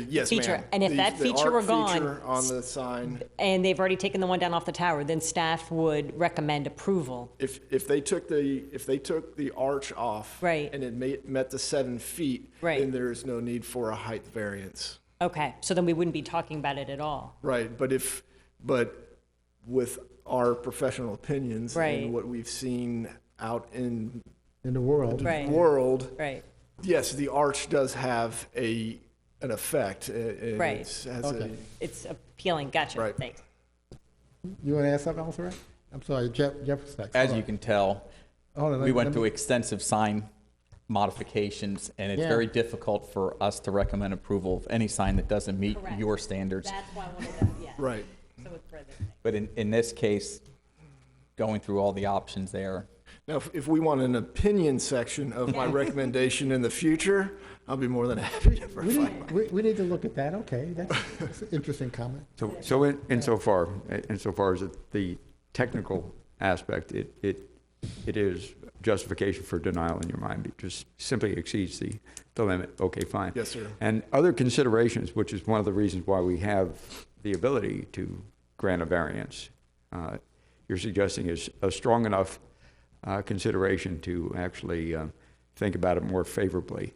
Yes, feature. ma'am. And if that the feature arc were gone. feature on the sign. And they've already taken the one down off the tower, then staff would recommend approval. If they took the arch off. Right. And it met the 7 feet. Right. Then there is no need for a height variance. Okay, so then we wouldn't be talking about it at all. Right, but with our professional opinions Right. and what we've seen out in In the world. Right. Right. yes, the arch does have an effect. And Right. Okay. It's appealing, gotcha, Right. thanks. You want to add something else, right? I'm sorry, Jeff was next. As Hold you on. can tell, Hold on, we let went me- through extensive sign modifications, and it's Yeah. very difficult for us to recommend approval of any sign that doesn't meet Correct. your standards. That's why I wanted to, yeah. Right. So it's further. But in this case, going through all the options there, Now, if we want an opinion section of my recommendation in the future, I'll be more than happy to provide. We need to look at that, okay, that's an interesting comment. So insofar as the technical aspect, it is justification for denial in your mind. It just simply exceeds the limit. Okay, fine. Yes, sir. And other considerations, which is one of the reasons why we have the ability to grant a variance, you're suggesting is a strong enough consideration to actually think about it more favorably.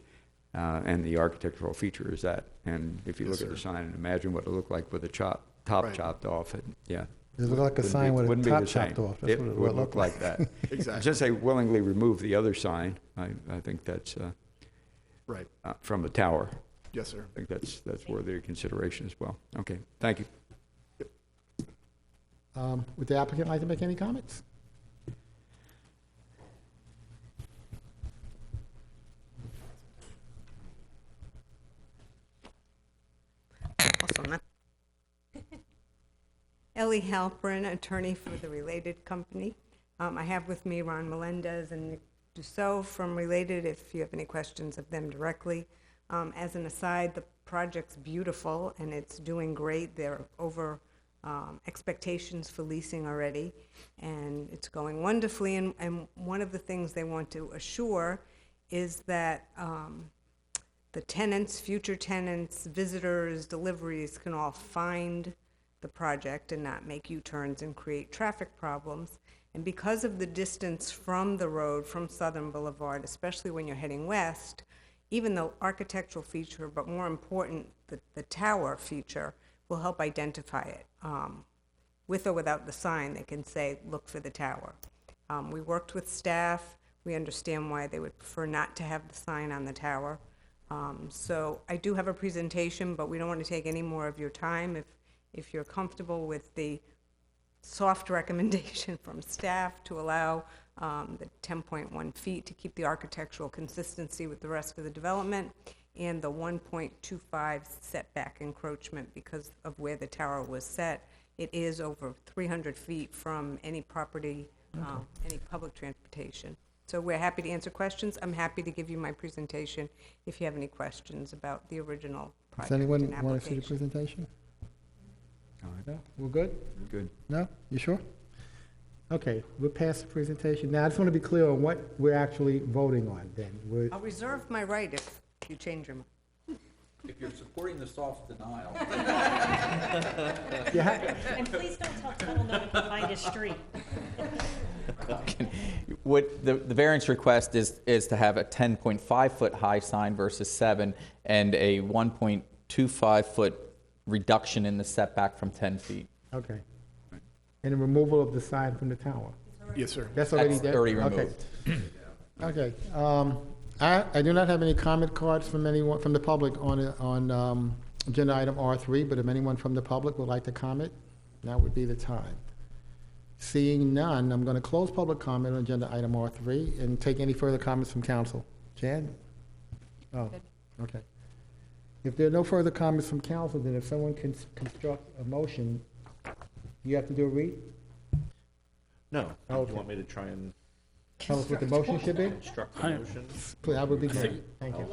And the architectural feature is that. And if you look at the sign and imagine what it looked like with the top Right. chopped off, yeah. It looked like a sign with a wouldn't be top the same. chopped off. That's It what it would looked look like that. Exactly. Since they willingly removed the other sign, I think that's Right. from the tower. Yes, sir. I think that's worthy of consideration as well. Okay, thank you. Would the applicant like to make any comments? Ellie Halpern, attorney for the Related Company. I have with me Ron Melendez and Nick Dussault from Related, if you have any questions of them directly. As an aside, the project's beautiful and it's doing great. They're over expectations for leasing already, and it's going wonderfully. And one of the things they want to assure is that the tenants, future tenants, visitors, deliveries can all find the project and not make U-turns and create traffic problems. And because of the distance from the road, from Southern Boulevard, especially when you're heading west, even the architectural feature, but more important, the tower feature, will help identify it. With or without the sign, they can say, look for the tower. We worked with staff. We understand why they would prefer not to have the sign on the tower. So I do have a presentation, but we don't want to take any more of your time. If you're comfortable with the soft recommendation from staff to allow the 10.1 feet to keep the architectural consistency with the rest of the development, and the 1.25 setback encroachment because of where the tower was set. It is over 300 feet from any property, any public transportation. So we're happy to answer questions. I'm happy to give you my presentation if you have any questions about the original project Does anyone and want to see the application. presentation? No? We're good? Good. No? You sure? Okay, we'll pass the presentation. Now, I just want to be clear on what we're actually voting on then. I'll reserve my right if you change your mind. If you're supporting the soft denial. And please don't tell Tuttle no to find his street. What the variance request is to have a 10.5 foot high sign versus 7, and a 1.25 foot reduction in the setback from 10 feet. Okay. And the removal of the sign from the tower? Yes, sir. That's already That's there? already Okay. removed. Okay. I do not have any comment cards from anyone, from the public on agenda item R3, but if anyone from the public would like to comment, now would be the time. Seeing none, I'm going to close public comment on agenda item R3 and take any further comments from council. Jan? Oh, okay. If there are no further comments from council, then if someone can construct a motion, you have to do a read? No. Okay. You want me to try and Tell us what the motion should be? construct the motion? Please, that would be great. Thank you.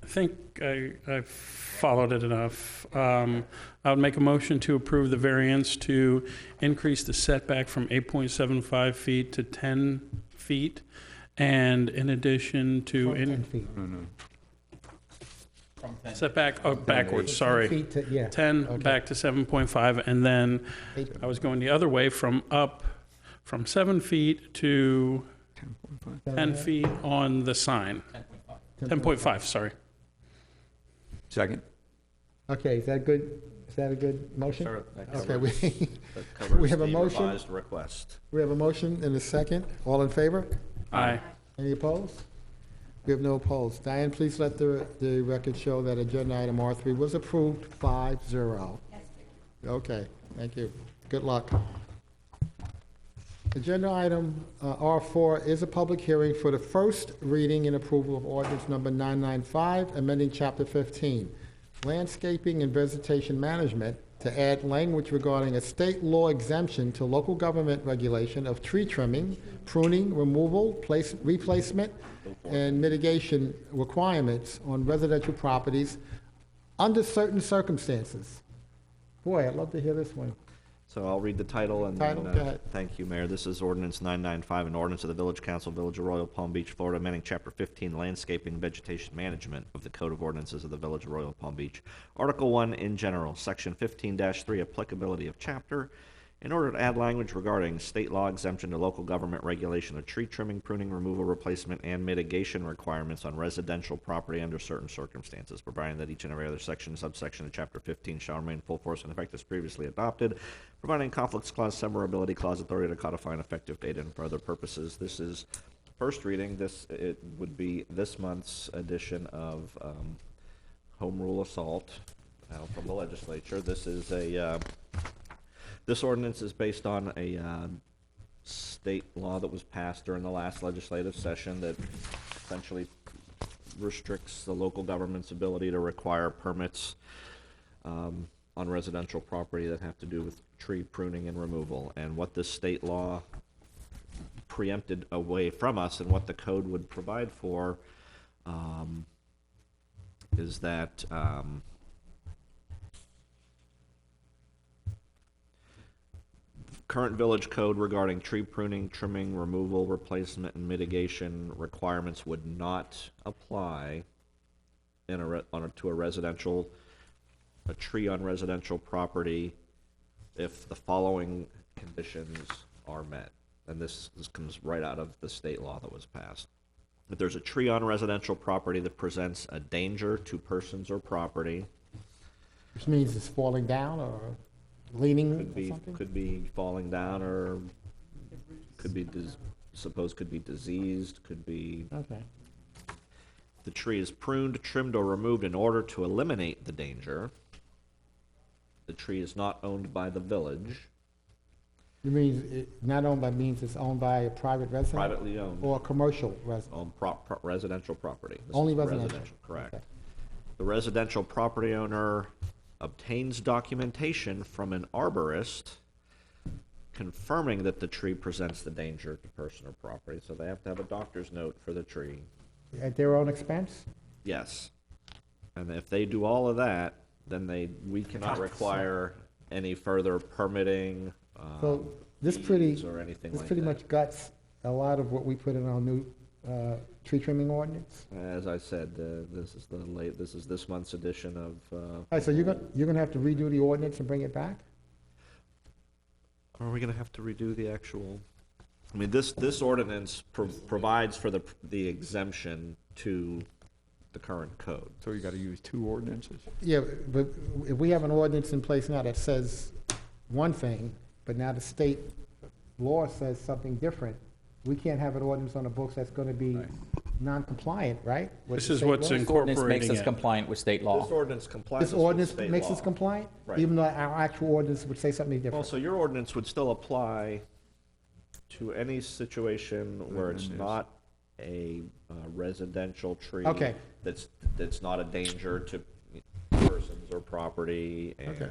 I think I followed it enough. I would make a motion to approve the variance to increase the setback from 8.75 feet to 10 feet, and in addition to 10 feet. setback, backwards, sorry. 10 feet to- yeah, 10 okay. back to 7.5, and then I was going the other way from 7 feet to 10 feet on the sign. 10.5, sorry. Second. Okay, is that good? Is that a good motion? Sure, that Okay, covers- we, that covers we have a the motion. revised request. We have a motion and a second. All in favor? Aye. Any opposed? We have no opposed. Diane, please let the record show that agenda item R3 was approved 5-0. Okay, thank you. Good luck. Agenda item R4 is a public hearing for the first reading and approval of ordinance number 995, amending Chapter 15, Landscaping and Vegetation Management, to add language regarding a state law exemption to local government regulation of tree trimming, pruning, removal, replacement, and mitigation requirements on residential properties under certain circumstances. Boy, I'd love to hear this one. So I'll read the title and Title, then, go ahead. thank you, Mayor. This is ordinance 995, an ordinance of the Village Council, Village of Royal Palm Beach, Florida, amending Chapter 15, Landscaping and Vegetation Management of the Code of Ordinances of the Village of Royal Palm Beach. Article 1 in general, Section 15-3, applicability of chapter. in order to add language regarding state law exemption to local government regulation of tree trimming, pruning, removal, replacement, and mitigation requirements on residential property under certain circumstances, providing that each and every other section, subsection of Chapter 15 shall remain in full force and effect as previously adopted, providing conflicts clause, severability clause, authority to codify an effective date, and for other purposes. This is first reading. It would be this month's edition of Home Rule Assault from the legislature. This ordinance is based on a state law that was passed during the last legislative session that essentially restricts the local government's ability to require permits on residential property that have to do with tree pruning and removal. And what this state law preempted away from us and what the code would provide for is that current village code regarding tree pruning, trimming, removal, replacement, and mitigation requirements would not apply to a tree on residential property if the following conditions are met. And this comes right out of the state law that was passed. If there's a tree on residential property that presents a danger to persons or property, Which means it's falling down or leaning could or be something? could be falling down, or could be could be diseased, could be. Okay. The tree is pruned, trimmed, or removed in order to eliminate the danger. The tree is not owned by the village. You mean not owned by means it's owned by a private resident? Privately owned. Or a commercial resident? On residential property. This Only is residential? Correct. Okay. The residential property owner obtains documentation from an arborist confirming that the tree presents the danger to person or property. So they have to have a doctor's note for the tree. At their own expense? Yes. And if they do all of that, then we cannot require any further permitting, So this pretty, fees or anything this like pretty that. much guts a lot of what we put in our new tree trimming ordinance. As I said, this is this month's edition of. All right, so you're gonna have to redo the ordinance and bring it back? Are we gonna have to redo the actual? I mean, this ordinance provides for the exemption to the current code. So you got to use two ordinances? Yeah, but if we have an ordinance in place now that says one thing, but now the state law says something different, we can't have an ordinance on the books that's gonna be non-compliant, right? with This the is state what's law? in- This ordinance makes us Incorporating it. compliant with state law. This ordinance complies This with ordinance state makes law. us compliant? Right. Even though our actual ordinance would say something different? Well, so your ordinance would still apply to any situation where it's not a residential tree. Okay. That's not a danger to persons or property, and Okay.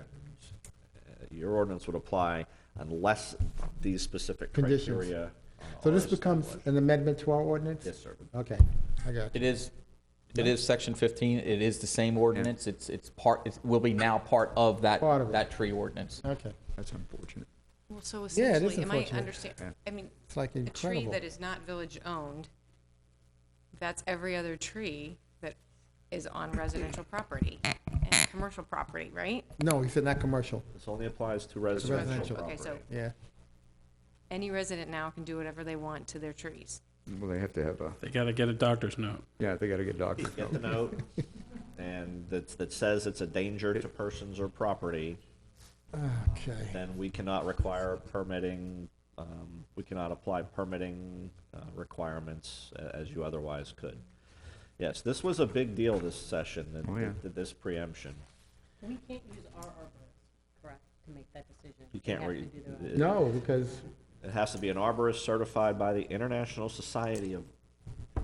Your ordinance would apply unless these specific Conditions. criteria. So are this becomes established. an amendment to our ordinance? Yes, sir. Okay, I got It you. is section 15. It is the same ordinance. It will be now part of Part of it. that tree ordinance. Okay. That's unfortunate. Well, so Yeah, it is essentially, am I unfortunate. understand, I mean, It's like a tree incredible. that is not village-owned, that's every other tree that is on residential property and commercial property, right? No, he said not commercial. This only applies to residential residential. property. Okay, so Yeah. any resident now can do whatever they want to their trees. Well, they have to have They got to get a doctor's note. they got to get doctors. Get the note, and that says it's a danger to persons or property, Okay. then we cannot require permitting, we cannot apply permitting requirements as you otherwise could. Yes, this was a big deal this session, this preemption. We can't use our arborist, correct, to make that decision? You can't They have re- to do their own. No, because It has to be an arborist certified by the International Society of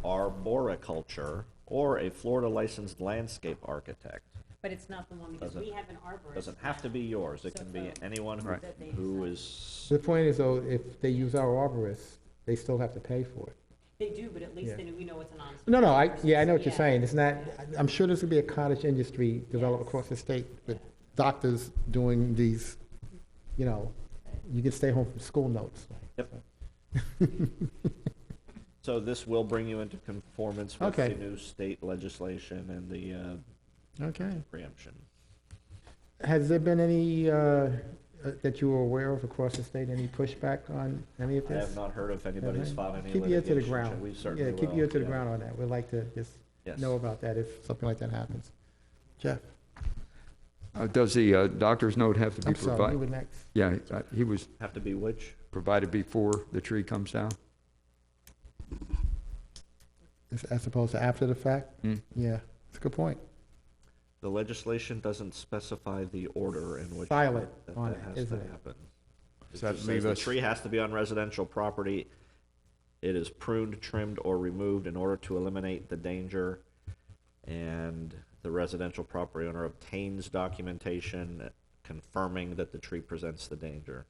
Arboriculture or a Florida licensed landscape architect. But it's not the one, because we have an arborist. Doesn't have to be yours, it can be anyone who is. the point is though, if they use our arborist, they still have to pay for it. They do, but at least Yeah. then we know it's an honest. No, I know what you're Yeah. saying. It's not, I'm sure there's gonna be a cottage industry developed across the state with doctors doing these, you can stay home from school notes. Yep. So this will bring you into conformance with Okay. the new state legislation and the Okay. preemption. Has there been any that you were aware of across the state? Any pushback on any of I this? have not heard if anybody's filed any Keep your ear to the litigation, ground. and we certainly Yeah, keep will, your ear to the yeah. ground on that. We'd like to just Yes. know about that if something like that happens. Jeff? Does the doctor's note have to be I'm sorry, provided? you were next. Yeah, he was Have to be which? provided before the tree comes down? As opposed to after the fact? Mm. Yeah, that's a good point. The legislation doesn't specify the order in which Silent that on that it, has to isn't it? happen. It Does that just leave says the us- tree has to be on residential property. It is pruned, trimmed, or removed in order to eliminate the danger, and the residential property owner obtains documentation confirming that the tree presents the danger.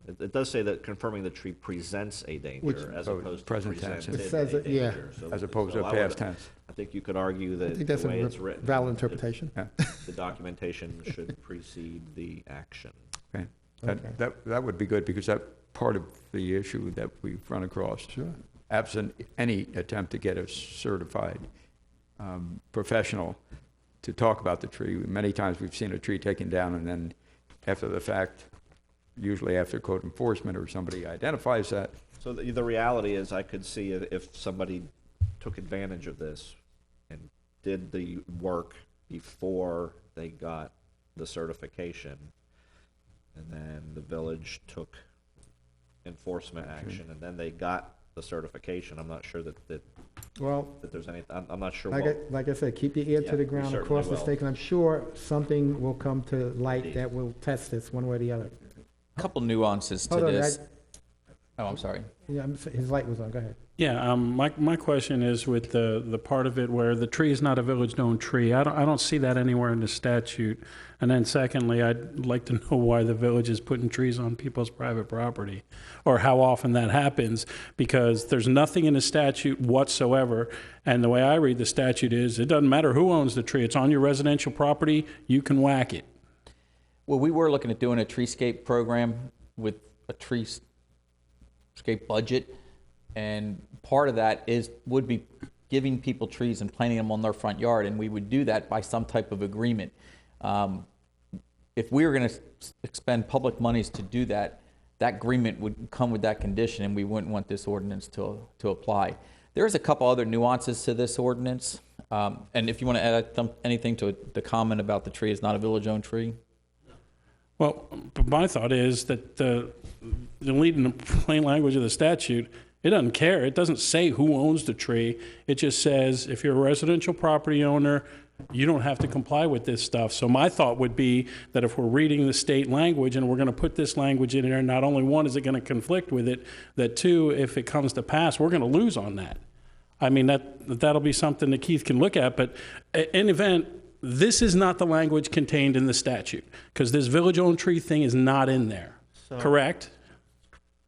It does say that confirming the tree presents a Which- danger as Oh, opposed to present tense. presented It says a it, yeah. danger. So- As opposed to so a I would- past tense. I think you could argue I that think that's the way a it's written. valid it- interpretation. Yeah. The documentation should precede the action. Okay. Okay. That would be good, because that part of the issue that we've run across. Sure. Absent any attempt to get a certified professional to talk about the tree. Many times we've seen a tree taken down, and then after the fact, usually after code enforcement or somebody identifies that. So the reality is, I could see if somebody took advantage of this and did the work before they got the certification, and then the village took enforcement action, and then they got the certification. I'm not sure that Well, there's any, I'm not sure like what. I said, keep your ear Yeah, to the we ground certainly across the will. state, and I'm sure something will come to light Indeed. that will test this one way or the other. Couple nuances to Hold on, this. Oh, I'm sorry. Yeah, his light was on, go ahead. Yeah, my question is with the part of it where the tree is not a village-owned tree. I don't see that anywhere in the statute. And then secondly, I'd like to know why the village is putting trees on people's private property, or how often that happens, because there's nothing in the statute whatsoever. And the way I read the statute is, it doesn't matter who owns the tree. It's on your residential property, you can whack it. Well, we were looking at doing a treescape program with a treescape budget, and part of that would be giving people trees and planting them on their front yard, and we would do that by some type of agreement. If we were going to expend public monies to do that, that agreement would come with that condition, and we wouldn't want this ordinance to apply. There's a couple other nuances to this ordinance, and if you want to add anything to the comment about the tree is not a village-owned tree. Well, my thought is that the leading the plain language of the statute, it doesn't care. It doesn't say who owns the tree. It just says if you're a residential property owner, you don't have to comply with this stuff. So my thought would be that if we're reading the state language and we're going to put this language in there, not only one, is it going to conflict with it, that two, if it comes to pass, we're going to lose on that. I mean, that'll be something that Keith can look at. But in event, this is not the language contained in the statute, because this village-owned tree thing is not in there. So- Correct?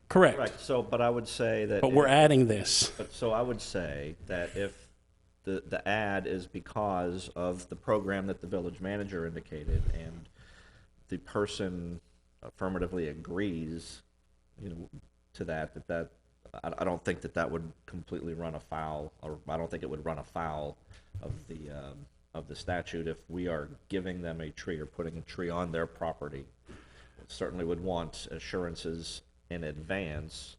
Correct. Right, so, but I would say that. But we're adding this. But so I would say that if the ad is because of the program that the village manager indicated, and the person affirmatively agrees, to that I don't think that would completely run afoul, or I don't think it would run afoul of the statute if we are giving them a tree or putting a tree on their property. Certainly would want assurances in advance.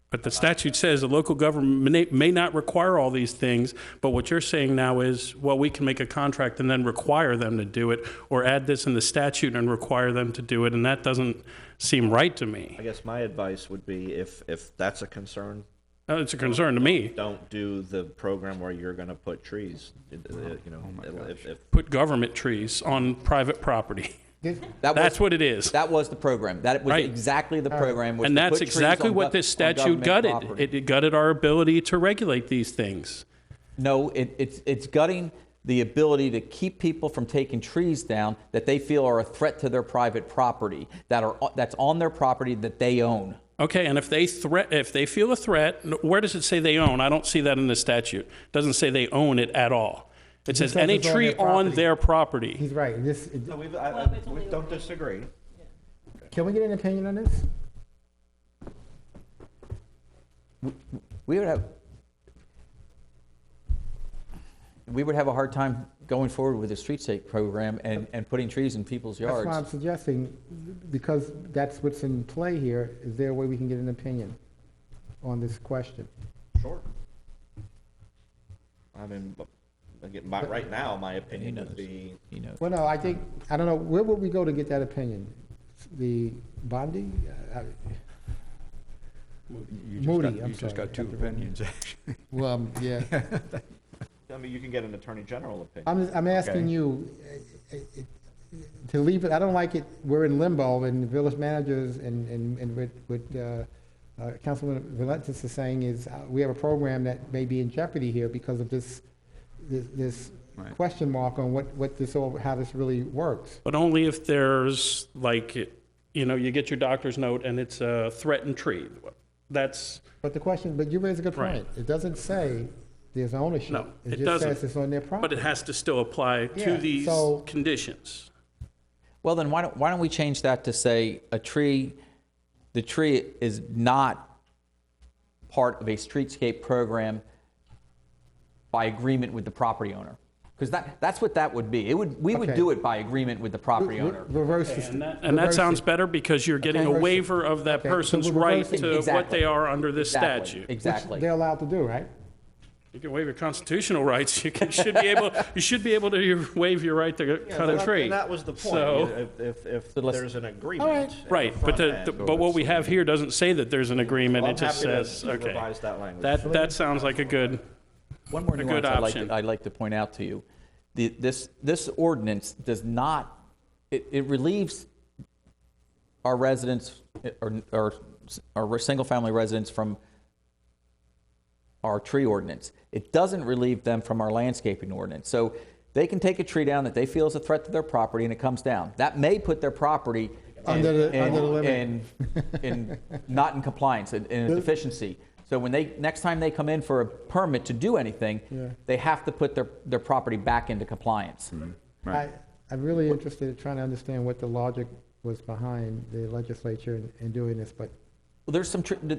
But the statute says the local government may not require all these things, but what you're saying now is, well, we can make a contract and then require them to do it, or add this in the statute and require them to do it, and that doesn't seem right to me. I guess my advice would be, if that's a concern. It's a concern to me. Don't do the program where you're going to put trees. If Put government trees on private property. That's what it is. That was the program. That was Right. exactly the program. Was And to that's put trees exactly on what this on statute government gutted. property. It gutted our ability to regulate these things. No, it's gutting the ability to keep people from taking trees down that they feel are a threat to their private property, that's on their property that they own. Okay, and if they feel a threat, where does it say they own? I don't see that in the statute. It doesn't say they own it at all. It says any it's on tree their property. on their property. He's right. No, we don't disagree. Can we get an opinion on this? We would have a hard time going forward with the streetscape program and putting trees in people's yards. That's why I'm suggesting, because that's what's in play here, is there a way we can get an opinion on this question? Sure. I mean, again, right now, my opinion would be. Well, no, I don't know, where would we go to get that opinion? The Bondi? Moody, You I'm just sorry. got two opinions, actually. Well, yeah. I mean, you can get an attorney general opinion. I'm asking you to leave it, I don't like it, we're in limbo, and the village managers and what Councilman Valentes is saying is, we have a program that may be in jeopardy here because of this Right. question mark on how this really works. But only if there's like, you get your doctor's note and it's a threatened tree. That's. But you raise a good point. Right. It doesn't say there's ownership. No, It it just doesn't. says it's on their property. But it has to still apply to Yeah, these so- conditions. Well, then why don't we change that to say the tree is not part of a streetscape program by agreement with the property owner? Because that's what that would be. We would Okay. do it by agreement with the property owner. Reverse this. And that reverse sounds it. better because you're getting a Reverse it. waiver of that Okay, so person's we'll right reverse it. to what Exactly. they are under this Exactly. statute. Exactly. They're allowed to do, right? You can waive your constitutional rights. You should be able to waive your right to cut a tree. And that was the point. So, If let's- there's an agreement. right, but but what we have here doesn't say that there's an agreement. Well, It I'm just happy to says, okay. revise that language. That sounds like a good. One more a good nuance option. I'd like to point out to you. This ordinance does not, it relieves our residents or our single-family residents from our tree ordinance. It doesn't relieve them from our landscaping ordinance. So they can take a tree down that they feel is a threat to their property and it comes down. That may put their property Under the limit. in not in compliance, in a deficiency. So when next time they come in for a permit to do anything, they have to put their property back into compliance. I'm really interested in trying to understand what the logic was behind the legislature in doing this, but Well, there's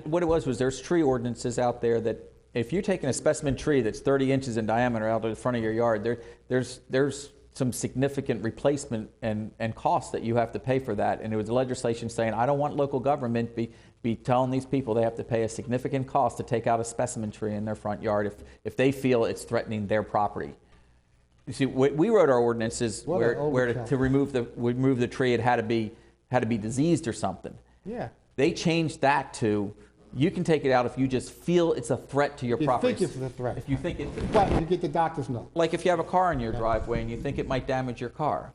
what it was there's tree ordinances out there that if you're taking a specimen tree that's 30 inches in diameter out of the front of your yard, there's some significant replacement and costs that you have to pay for that. And it was legislation saying, I don't want local government be telling these people they have to pay a significant cost to take out a specimen tree in their front yard if they feel it's threatening their property. You see, we wrote our ordinances What an where overkill. to remove the tree, it had to be diseased or something. yeah. They changed that to, you can take it out if you just feel it's a threat to your You property. think it's a threat. If you think it, But you get the doctor's note. like if you have a car in your driveway and you think it might damage your car.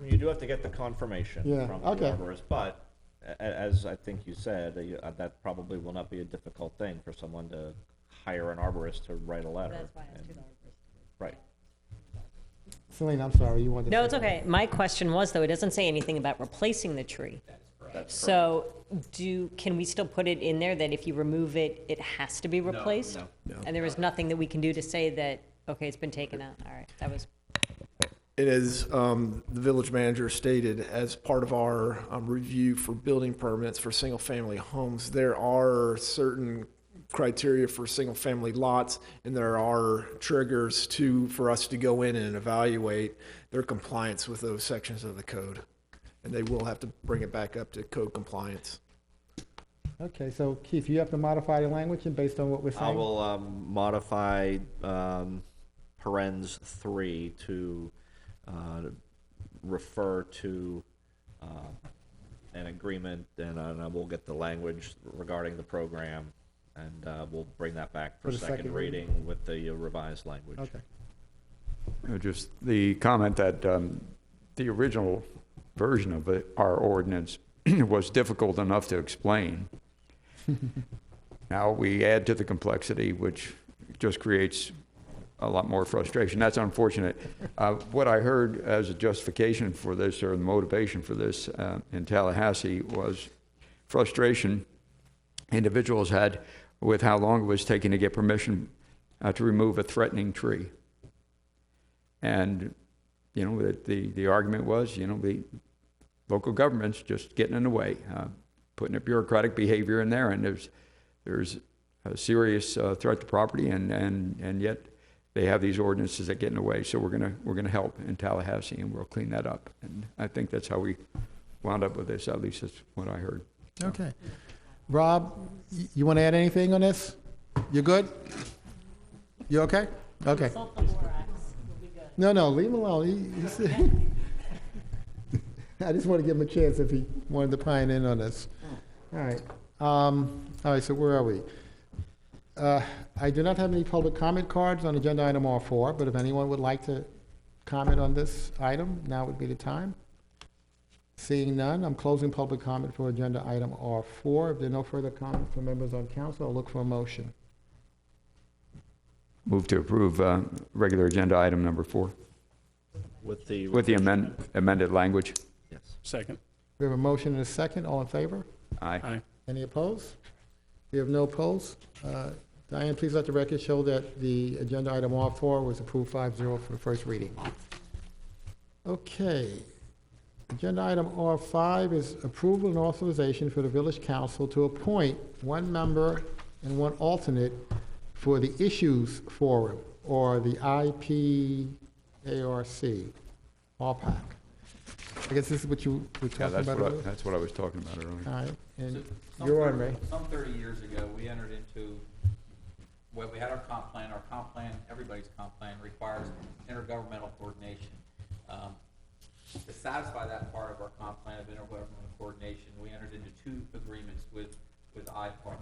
You do have to get the confirmation Yeah, from the okay. arborist, but as I think you said, that probably will not be a difficult thing for someone to hire an arborist to write a letter. That's why I asked you. Right. Celine, I'm sorry, you wanted to No, say it's okay. My question was, though, it doesn't say anything about replacing the tree. So can we still put it in there that if you remove it, it has to be replaced? No. And there is nothing that we can do to say that, okay, it's been taken out? All right, that was, It is, the village manager stated, as part of our review for building permits for single-family homes, there are certain criteria for single-family lots, and there are triggers for us to go in and evaluate their compliance with those sections of the code. And they will have to bring it back up to code compliance. Okay, so Keith, you have to modify the language and based on what we're saying? I will modify parens 3 to refer to an agreement, and I will get the language regarding the program, and we'll bring that back for the second second reading reading? with the revised language. Okay. Just the comment that the original version of our ordinance was difficult enough to explain. Now we add to the complexity, which just creates a lot more frustration. That's unfortunate. What I heard as a justification for this, or the motivation for this in Tallahassee, was frustration individuals had with how long it was taking to get permission to remove a threatening tree. And, the argument was, the local government's just getting in the way, putting a bureaucratic behavior in there, and there's a serious threat to property, and yet they have these ordinances that get in the way. So we're gonna help in Tallahassee, and we'll clean that up. And I think that's how we wound up with this. At least that's what I heard. So. Okay. Rob, you want to add anything on this? You good? You okay? Okay. No, leave him alone. I just want to give him a chance if he wanted to pine in on this. All right. All right, so where are we? I do not have any public comment cards on agenda item R4, but if anyone would like to comment on this item, now would be the time. Seeing none, I'm closing public comment for agenda item R4. If there are no further comments from members on council, I'll look for a motion. Move to approve regular agenda item number 4. With the amended language. Yes. Second. We have a motion and a second. All in favor? Aye. Aye. Any opposed? We have no opposed. Diane, please let the record show that the agenda item R4 was approved 5-0 for the first reading. Okay. Agenda item R5 is approval and authorization for the village council to appoint one member and one alternate for the Issues Forum, or the IPARC, RPAC. I guess this is what you were talking about earlier? That's what I was talking about earlier. All right, and So you're on, Ray. Some 30 years ago, we entered into, well, we had our comp plan. Our comp plan, everybody's comp plan, requires intergovernmental coordination. To satisfy that part of our comp plan of intergovernmental coordination, we entered into 2 agreements with IPARC.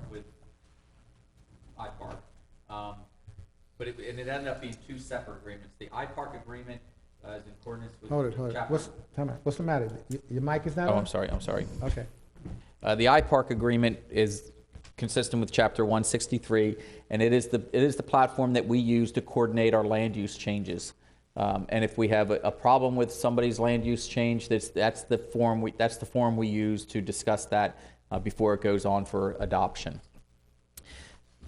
But it ended up being 2 separate agreements. The IPARC agreement is in accordance with Hold it. What's the matter? Your mic is not on? I'm sorry. Okay. The IPARC agreement is consistent with Chapter 163, and it is the platform that we use to coordinate our land use changes. And if we have a problem with somebody's land use change, that's the form we use to discuss that before it goes on for adoption.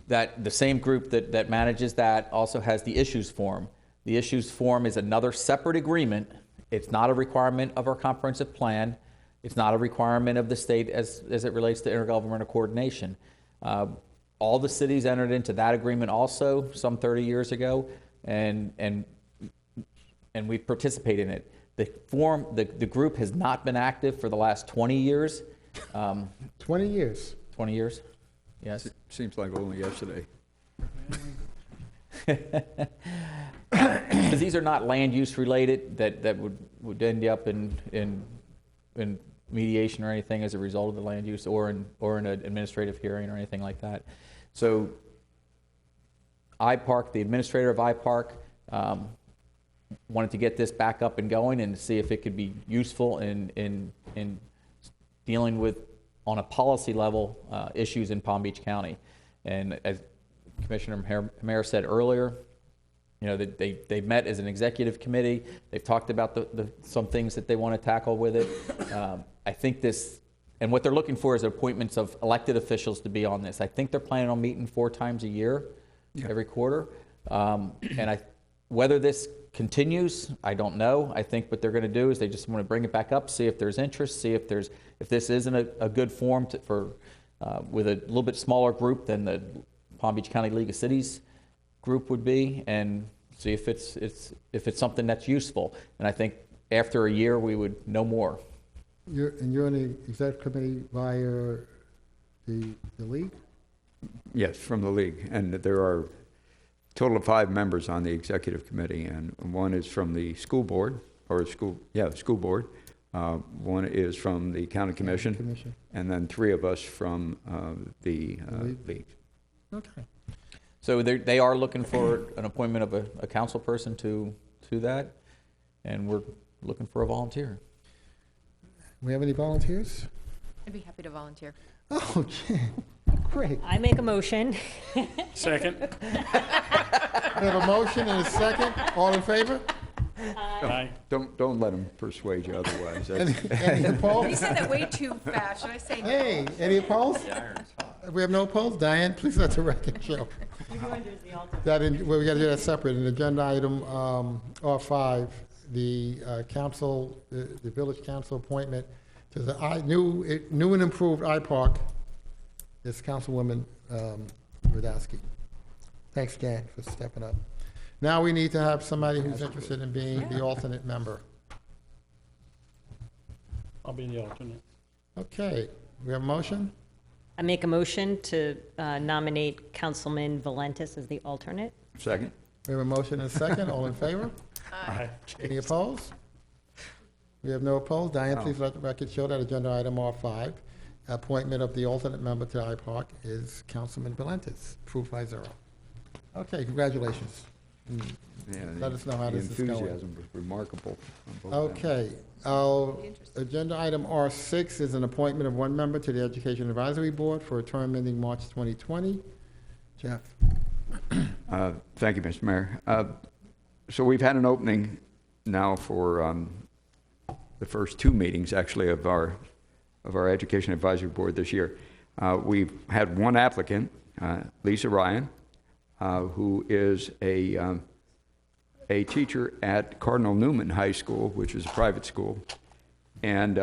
That the same group that manages that also has the Issues Forum. The Issues Forum is another separate agreement. It's not a requirement of our comprehensive plan. It's not a requirement of the state as it relates to intergovernmental coordination. All the cities entered into that agreement also some 30 years ago, and we participate in it. The group has not been active for the last 20 years. 20 years? 20 years, yes. Seems like only yesterday. Because these are not land use related that would end up in mediation or anything as a result of the land use or in an administrative hearing or anything like that. So IPARC, the administrator of IPARC, wanted to get this back up and going and see if it could be useful in dealing with, on a policy level, issues in Palm Beach County. And as Commissioner Hammer said earlier, you know, they met as an executive committee. They've talked about some things that they want to tackle with it. I think this, and what they're looking for is appointments of elected officials to be on this. I think they're planning on meeting 4 times a year, every quarter. And whether this continues, I don't know. I think what they're going to do is they just want to bring it back up, see if there's interest, see if this isn't a good forum with a little bit smaller group than the Palm Beach County League of Cities group would be, and see if it's something that's useful. And I think after a year we would know more. You're on the executive committee via the league? Yes, from the league, and there are a total of 5 members on the executive committee, and one is from the school board, the school board. One is from the county commission, and then 3 of us from the league. Okay. So they are looking for an appointment of a council person to that, and we're looking for a volunteer. We have any volunteers? I'd be happy to volunteer. Oh, great. I make a motion. Second. We have a motion and a second. All in favor? Aye. Don't let them persuade you otherwise. Any opposed? You said that way too fast. Should I say no? Hey, any opposed? We have no opposed. Diane, please let the record show. We got to do that separate. In agenda item R5, the council, the village council appointment to the new and improved IPARC is Councilwoman Radowski. Thanks, Dan, for stepping up. Now we need to have somebody who's interested in being the alternate member. I'll be the alternate. Okay, we have a motion? I make a motion to nominate Councilman Valentis as the alternate. Second? We have a motion and a second. All in favor? Aye. Any opposed? We have no opposed. Diane, Oh. please let the record show that agenda item R5, appointment of the alternate member to IPARC is Councilman Valentis, approved 5-0. Okay, congratulations. Yeah, Let us know how the this is going. enthusiasm was remarkable. on both ends. Okay, our agenda item R6 is an appointment of one member to the Education Advisory Board for a term ending March 2020. Jeff? Thank you, Mr. Mayor. So we've had an opening now for the first two meetings, actually, of our Education Advisory Board this year. We've had one applicant, Lisa Ryan, who is a teacher at Cardinal Newman High School, which is a private school. And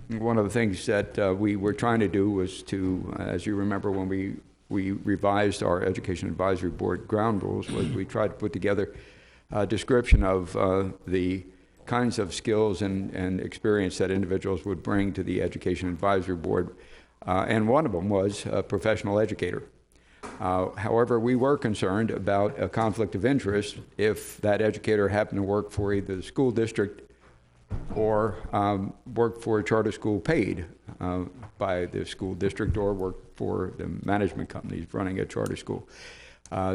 one of the things that we were trying to do was to, as you remember when we revised our Education Advisory Board ground rules, was we tried to put together a description of the kinds of skills and experience that individuals would bring to the Education Advisory Board. And one of them was a professional educator. However, we were concerned about a conflict of interest if that educator happened to work for either the school district or work for a charter school paid by the school district or work for the management companies running a charter school.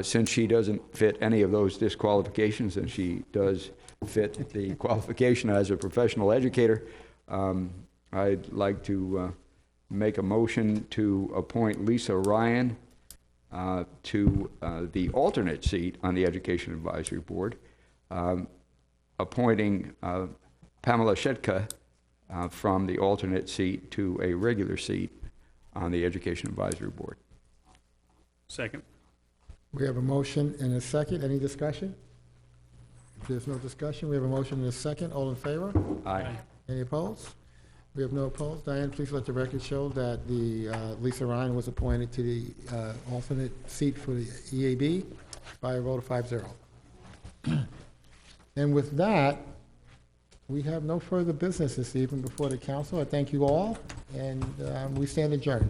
Since she doesn't fit any of those disqualifications and she does fit the qualification as a professional educator, I'd like to make a motion to appoint Lisa Ryan to the alternate seat on the Education Advisory Board, appointing Pamela Shetka from the alternate seat to a regular seat on the Education Advisory Board. Second. We have a motion and a second. Any discussion? If there's no discussion, we have a motion and a second. All in favor? Aye. Any opposed? We have no opposed. Diane, please let the record show that the Lisa Ryan was appointed to the alternate seat for the EAB by a vote of 5-0. And with that, we have no further business this evening before the council. I thank you all, and we stand adjourned.